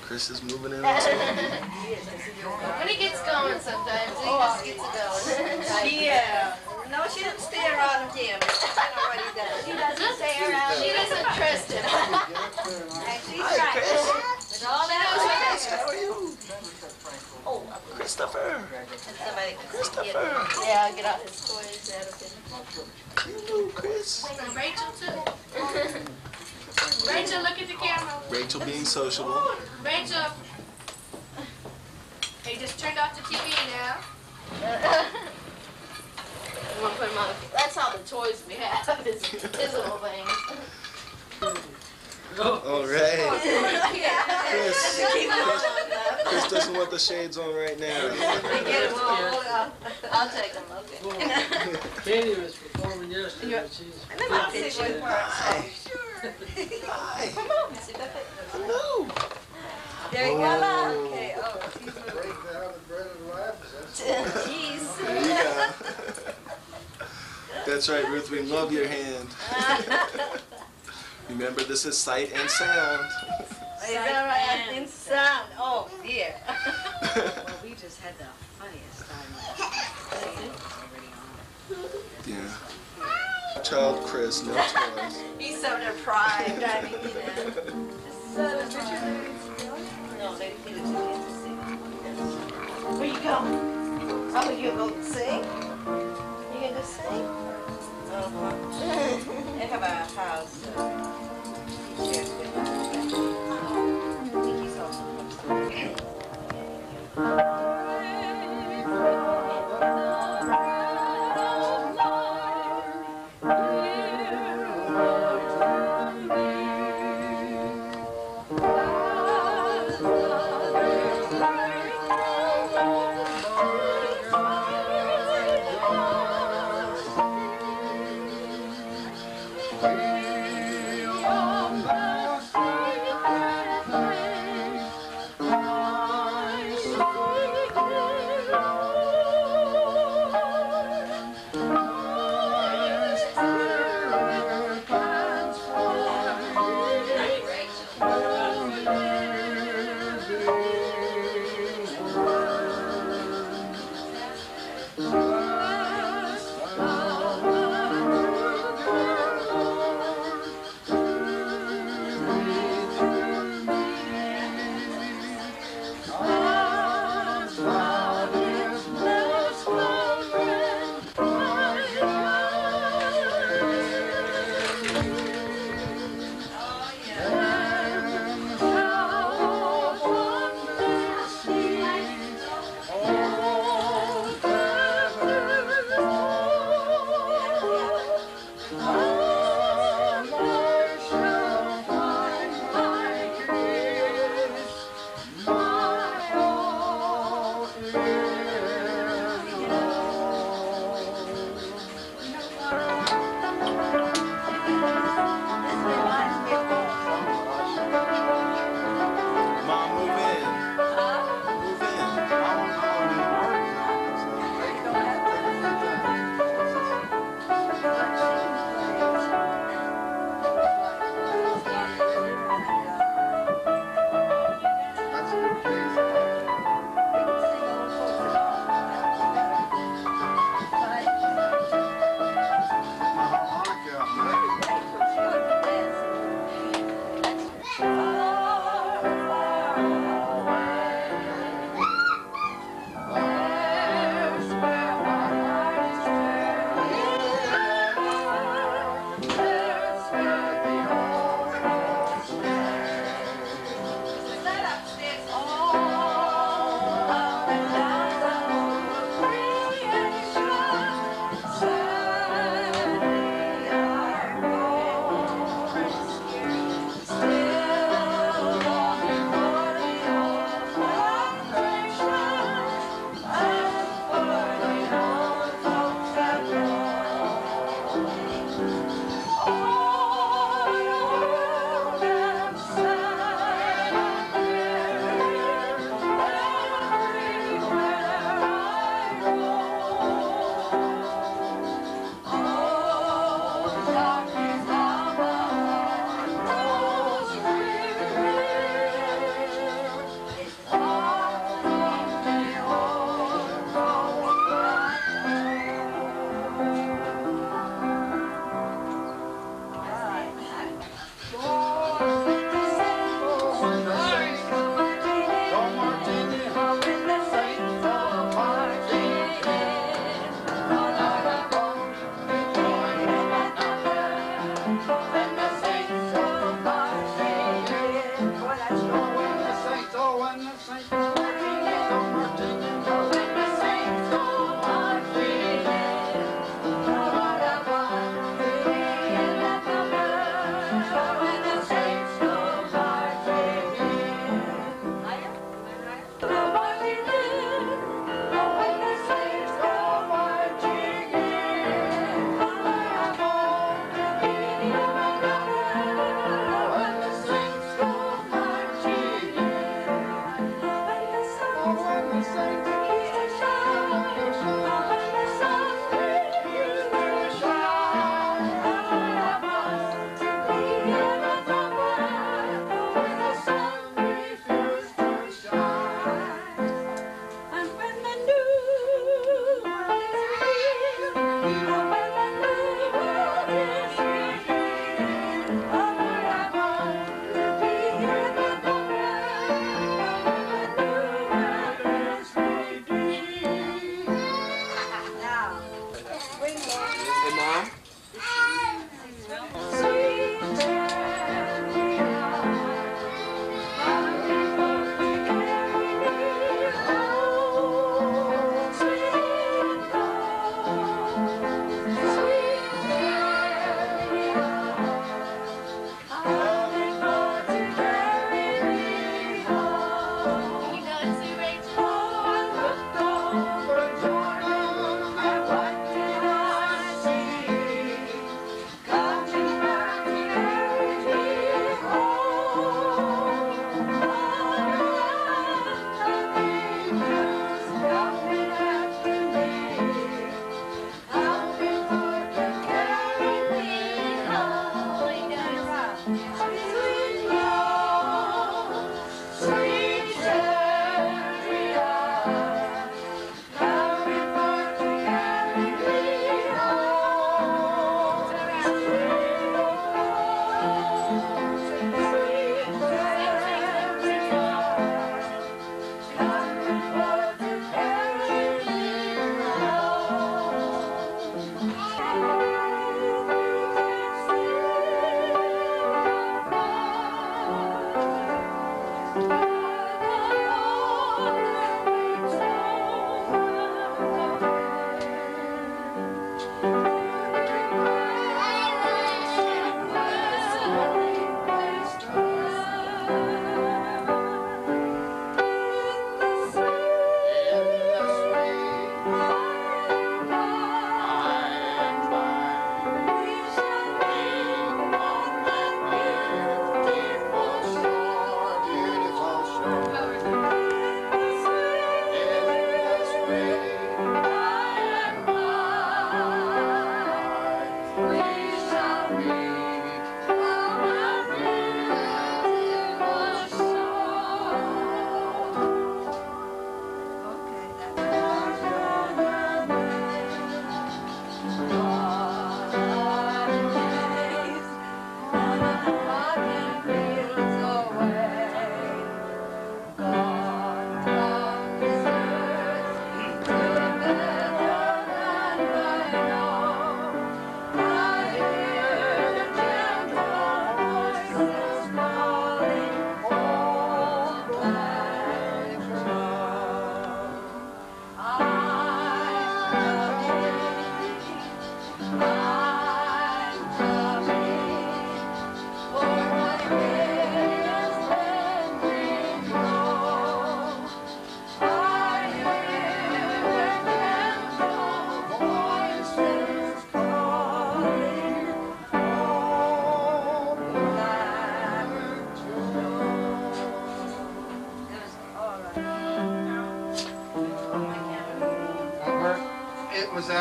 Chris is moving in. When he gets going sometimes, he just gets it going. Yeah. No, she doesn't stay around him. I know what he does. She doesn't stay around. She doesn't trust him. And she's Hi, right. Chris. With all that Chris, how are you? Oh, Christopher. somebody can Christopher. Yeah, I'll get out his toys out of him. Hello, Chris. And Rachel, too. Rachel, look at the camera. Rachel being sociable. Rachel. They just turned off the TV now. I'm gonna put them on. That's all the toys we have is his little things. All right. Chris. Chris doesn't doesn't want the shades on right now. They get them all. I'll take them, okay. Katie was performing yesterday, but she's... I'll see what works. Hi. Come on, Missy. Hello. There you go. Okay, oh, Break down the bread and laughs. jeez. There you go. That's right, Ruth. We love your hand. Remember, this is sight and sound. Is that right? In sound. Oh, dear. Well, we just had the funniest time. Yeah. Child Chris, no toys. He's so deprived. I mean, you know. So deprived. No, they did it to me to sing. Where you going? Oh, you go sing? You gonna sing? They have a house. He shares with us. I think he's also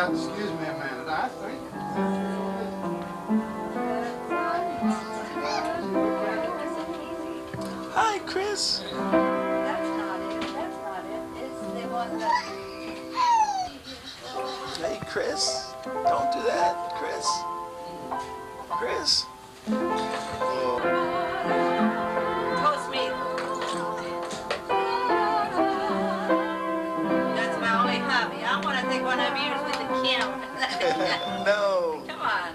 excuse me a minute. I think. Hi, Chris. That's not it. That's not it. It's the one that. Hey, Chris. Don't do that, Chris. Chris. Oh. Toast me. That's my only hobby. I want to take one of yours with the camera. No. Come on.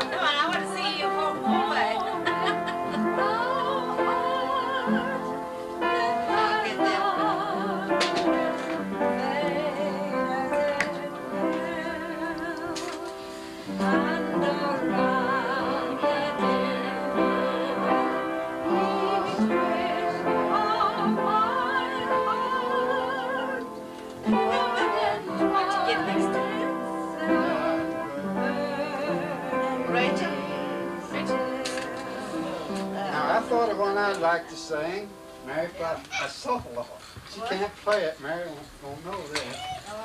Come on, I want to see you for boy. Get them. What you get next to it? Rachel? Now, I thought of one I'd like to sing. Mary played a solo. She can't play it. Mary won't know this.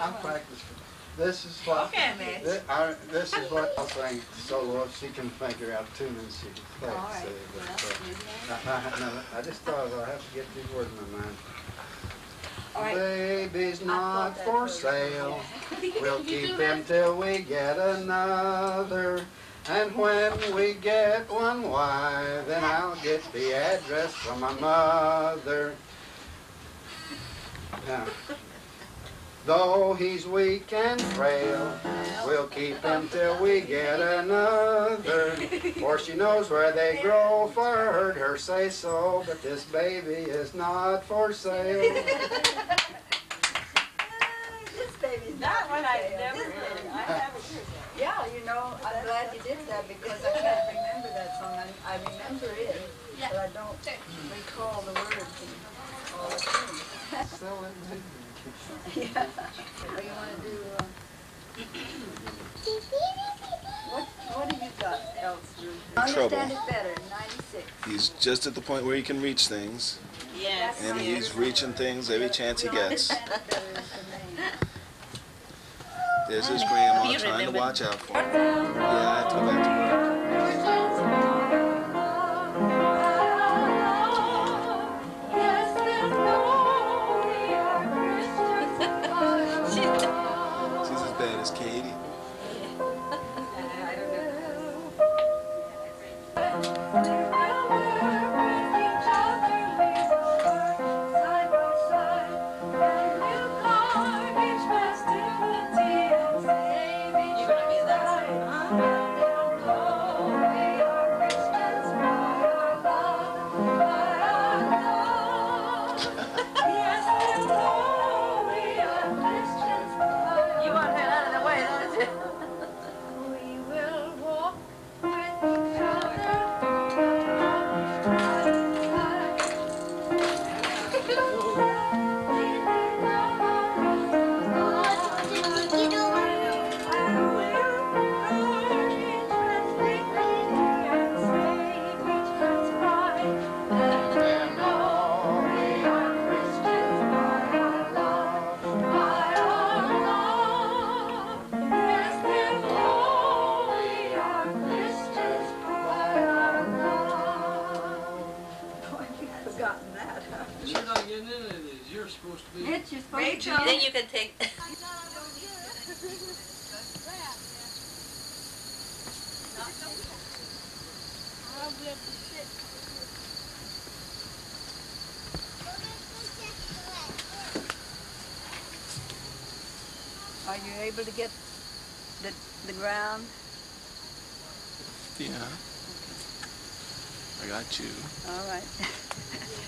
I'm practicing. This is what. Okay, Mitch. This is what I'll sing solo. If she can figure out tune and she can play it. All right. See, but, I just thought I'll have to get these words in my mind. All right. Baby's not that for was- sale. We'll keep him till we get another. And when we get one, why, then I'll get the address from my mother. Now, though he's weak and frail, we'll keep him till we get another. For she knows where they grow, for I heard her say so. But this baby is not for sale. This baby's That one I've for sale. never This heard. baby- I haven't heard that. Yeah, you know, I'm glad you did that because I can't remember that song. I remember it, but I don't recall the words and all the things. Yeah. Or you want to do, what have you got else, Ruth? Trouble. Understand it better, 96. He's just at the point where he can reach things, Yes. and he's reaching things every chance he gets. Understand it better is the name. There's his grandma You trying to remember. watch out for him. Yeah, I have to go back to work. She's as bad as Katie. You're gonna be that. You want her out of the way, don't you? Forgotten that, huh? You're not getting into these. You're supposed to be. Mitch, you're supposed Rachel, to then you can take. Are you able to get the ground? Yeah. I got you. All right.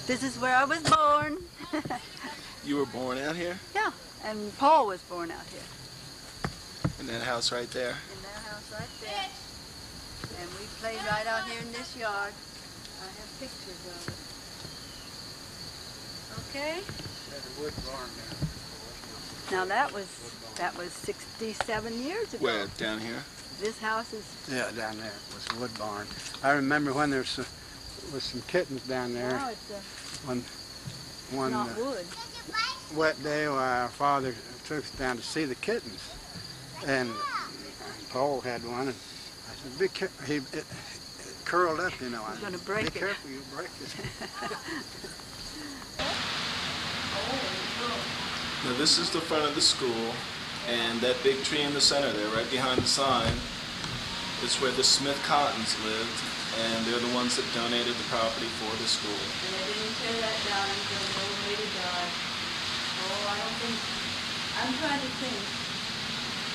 This is where I was born. You were born out here? Yeah, and Paul was born out here. In that house right there? In that house right there. And we played right out here in this yard. I have pictures of it. Okay? There's a wood barn there. Now that was 67 years ago. Where? Down here? This house is, Yeah, down there was a wood barn. I remember when there was some kittens down there. oh, it's One, not wood. wet day, our father took us down to see the kittens, and Paul had one, and I said, it curled up, you know. I'm going to break it. Be careful, you break it. Now this is the front of the school, and that big tree in the center there, right behind the sign, is where the Smith Cottons lived, and they're the ones that donated the property for the school. And they didn't tear that down until the old lady died. Oh, I don't think, I'm trying to think.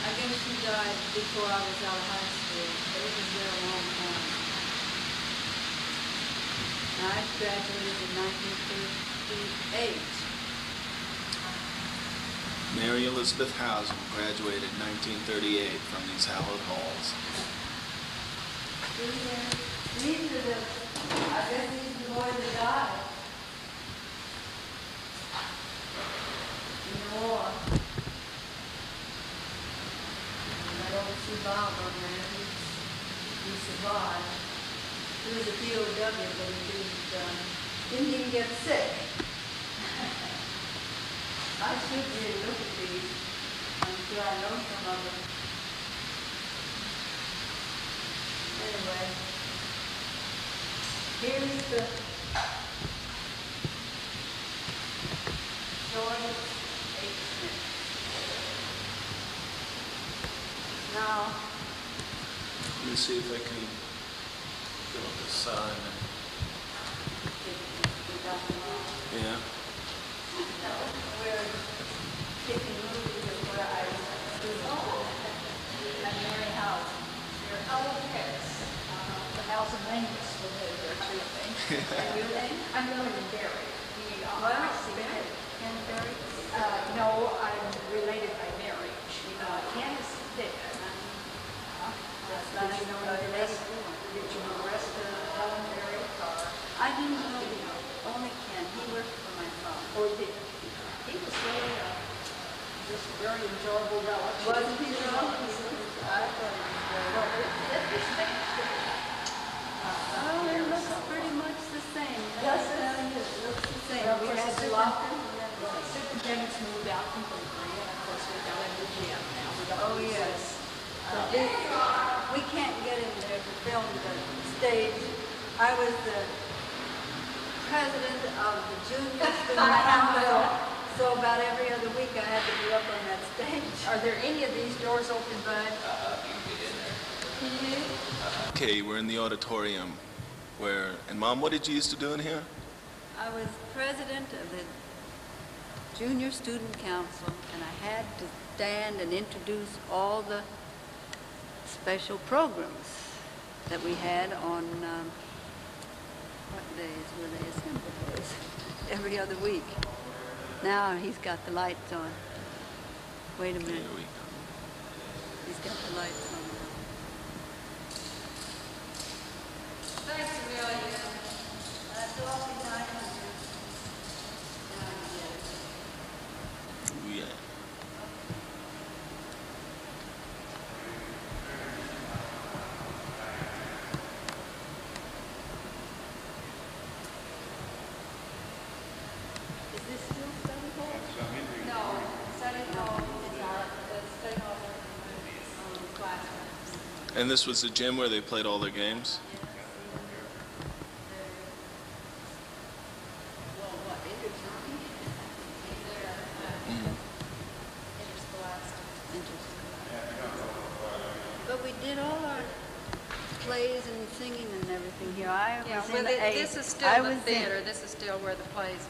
I guess she died before I was out of high school, but it was there a long time. And I graduated in 1958. Mary Elizabeth Housen graduated in 1938 from these hallowed halls. These are the, I guess these are the boys that died in the war. And I don't see Bob on there. He survived. He was a POW, but he didn't even get sick. I should really look at these. I'm sure I know some of them. Anyway, here's the George H. Smith. Now, Let me see if I can go up this side. Yeah. we're taking movies of where I was at Mary House. The house of Angus will live there too, I think. And your name? I'm really in Barry. Well, Barry. Ken Barry? No, I'm related by marriage. Candace is dead. That's not Did you know the rest? Did you know the rest of Helen Barry? I didn't know only Ken. He worked for my father. Or did he was really just a very enjoyable relative. Wasn't he the one? I thought he was very. Oh, it looks pretty much the same. Does it? It looks the same. Well, We of had course, the locker. Superintendent's moved out completely, and of course we've got a new gym now. We got Oh, a new yes. gym. We can't get in there to film the stage. I was the president of the junior student council, so about every other week I had to be up on that stage. Are there any of these doors open, Bud? Okay, we're in the auditorium where, and Mom, what did you used to do in here? I was president of the junior student council, and I had to stand and introduce all the special programs that we had on, what days were they? Assembly days. Every other week. Now he's got the lights on. Wait a minute. Here we go. He's got the lights on. Thanks a million. That's awfully nice of you. Yeah. Is this still study hall? No, study hall is our, the study hall classrooms. And this was the gym where they played all their games? Well, what, interscholastic? But we did all our plays and singing and everything here. I Yeah, was well, in this is still I the was in- theater. This is still where the plays.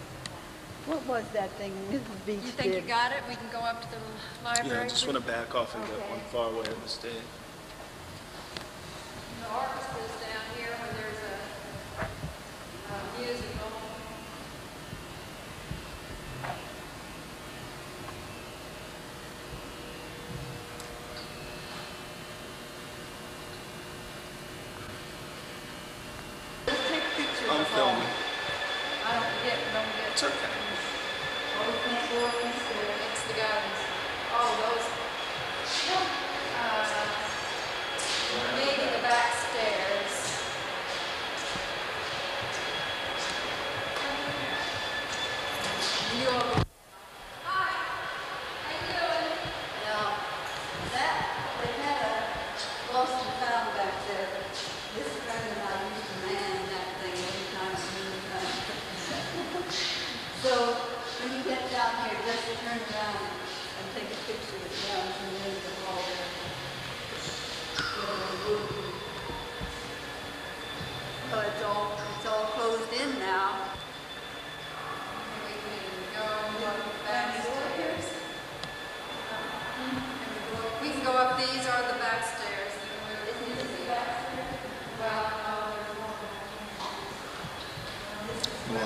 What was that thing Mrs. Beach You think you did? got it? We can go up to the Yeah, library? I just want to back off and get Okay. one far away of the stage. The orchestra's down here when there's a musical. Let's take pictures I'm of filming. I don't get. It's okay. all. Oh, we can't go up these stairs. It's the gardens. Oh, those. Maybe the back stairs. You all go.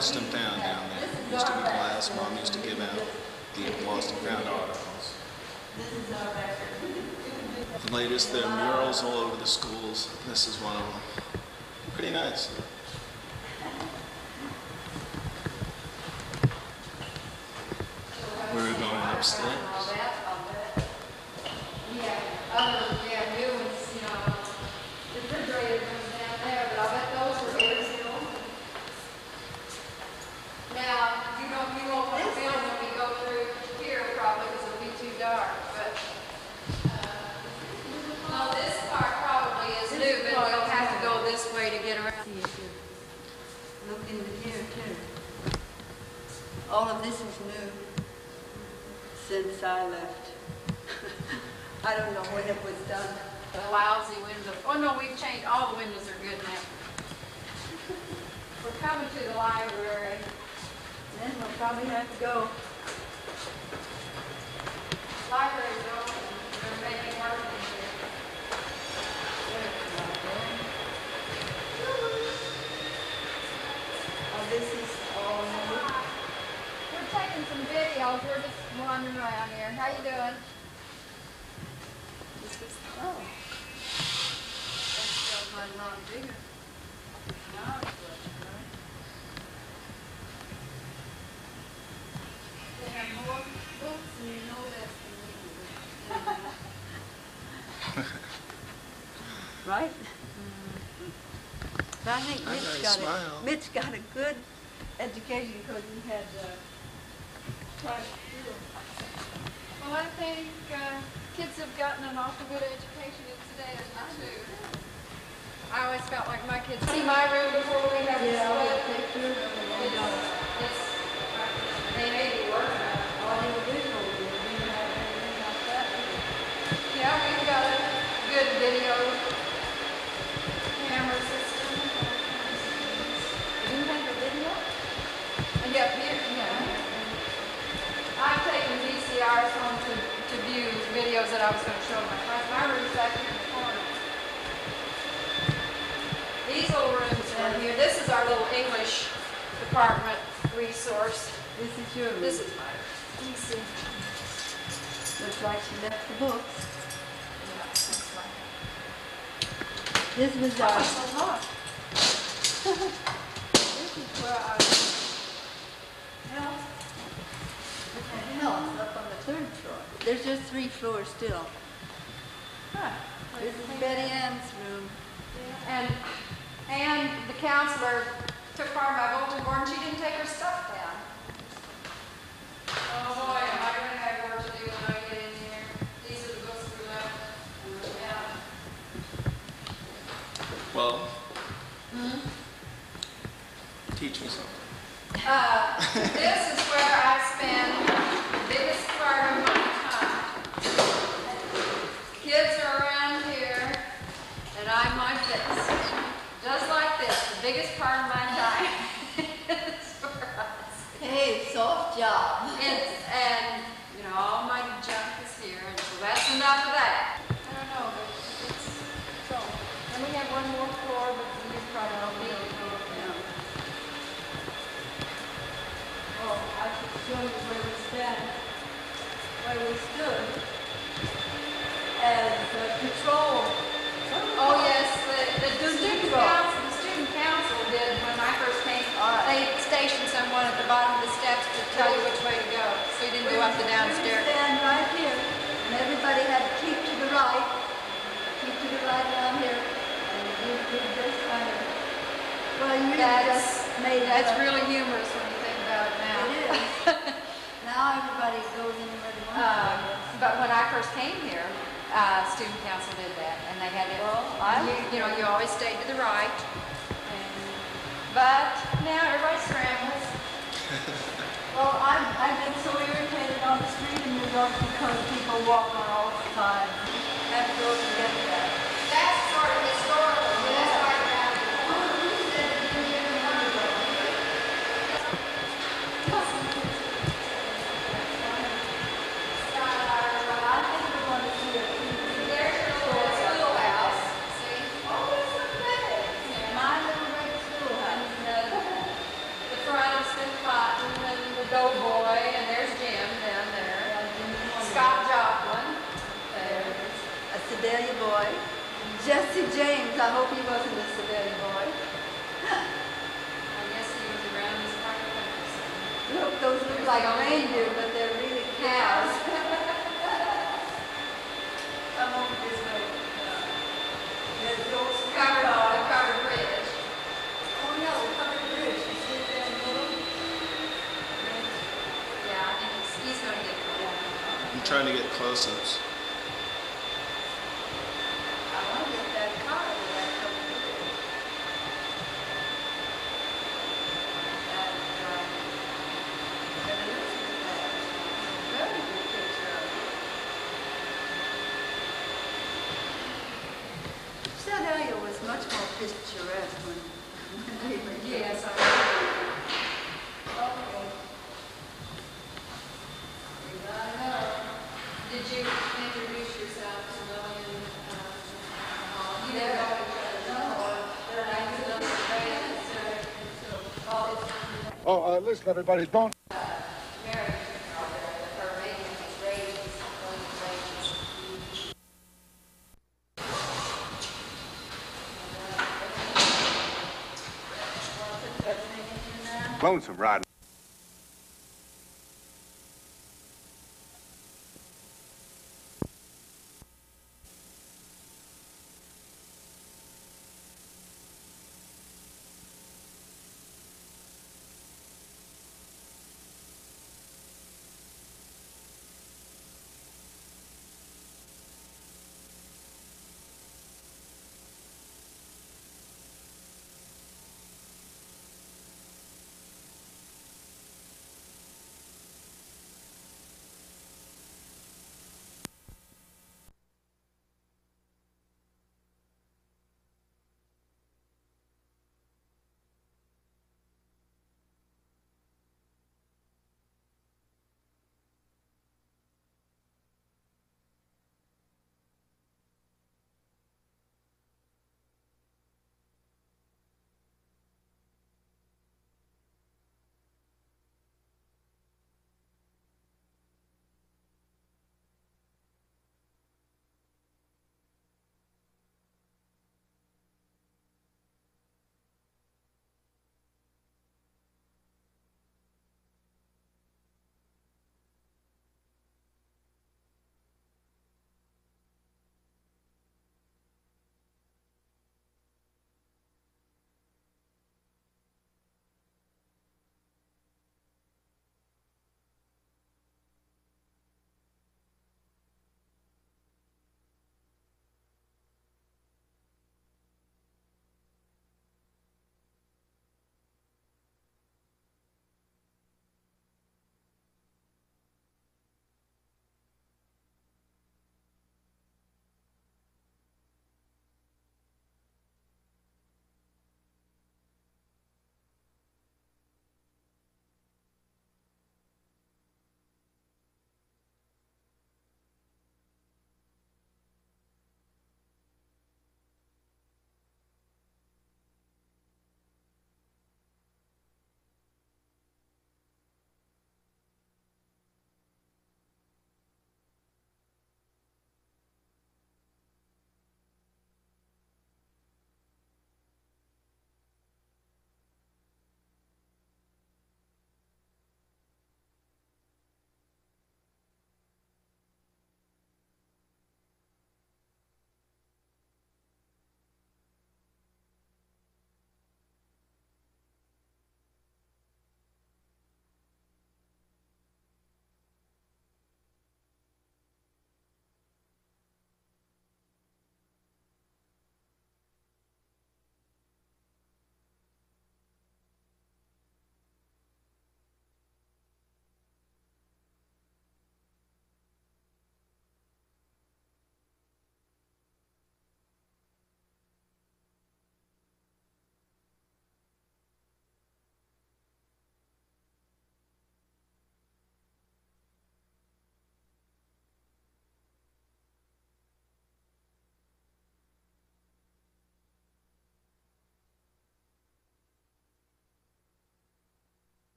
lost and found down there. Used to be glass. Mom used to give out the lost and found articles. The latest, there are murals all over the schools. This is one of them. Pretty nice. We're going upstairs. Yeah, new ones, you know, the refrigerator goes down there, but I bet those were original. Now, you won't want to film when we go through here probably because it'll be too dark, but, no, this part probably is new, but we'll have to go this way to get around. Look into here too. All of this is new since I left. I don't know when it was done. The lousy windows. Oh no, we've changed, all the windows are good now. We're coming to the library. Then we'll probably have to go. Library's open, they're making work in here. Oh, this is all new. We're taking some videos, we're just wandering around here. How you doing? This is, oh. That's still one lot bigger. Now it's looking They have more books and you know that. right? But I think I gotta Mitch got a good education because he had private school. Well, I think kids have gotten an awful good education in today, too. I always felt like my kids see my room before we have to split. pictures. They may be working on it. All the original ones, we didn't have anything like that. Yeah, we've got a good video camera system. Do you have a video? And yep, here, I've taken VCRs home to view videos that I was going to show my class. My room's back here in the corner. These little rooms are here. This is our little English department resource. This is your room. This is my room. You see? Looks like she left the books. Yeah, looks like it. This was Oh, our, it's so hot. this is where our health up on the 3rd floor. There's just 3 floors still. Huh. This is Betty Ann's room. And the counselor took part of my bulletin board and she didn't take her stuff down. Oh boy, am I going to have work to do when I get in here. These are the books we left. Yeah. Well, teach me something. This is where I spend the biggest part of my time. Kids are around here and I'm like this. Just like this, the biggest part of my time is where I sit. Hey, soft job. And, you know, all my junk is here, and so that's enough of that. I don't know, but it's, so, and we have one more floor, but you probably don't need it. Oh, I should show you where we stand, where we stood as patrol. Oh, yes, the student council did, when I first came, they stationed someone at the bottom of the steps to tell you which way to go, so you didn't go up the downstairs. We stand right here, and everybody had to keep to the right down here, and you just kind of, well, you just made it That's up. really humorous when you think about it now. It is. Now everybody goes anywhere they want to. But when I first came here, student council did that, and they had it. You know, you always stayed to the right. But now everybody scrambles. Well, I've been so irritated on the street in New York because people walk on all sides. Have to go to get that. That's sort of historical. That's why I have it. I think we're going to see it. There's your little schoolhouse. See? Oh, it's so pretty. My little red schoolhouse. The front Sedalia boy. Jesse James, I hope he wasn't a Sedalia boy. I guess he was around this part of the country. Look, those look like reindeer, but they're really cows. Come over this way. There's the old Covered bridge. Oh no, covered bridge. You see it there in the middle? Yeah, I think he's going to get caught. I'm trying to get close-ups. I want to get that car with that covered bridge. Very good picture of it. Sedalia was much more picturesque when we were kids. Yes, I Okay. We gotta go. Did you introduce yourself to Lillian? You Yeah. didn't know each other? No. They're like little friends. Oh, listen, everybody, don't. Married her making these raisins, Lillian raisins. Lonesome riding.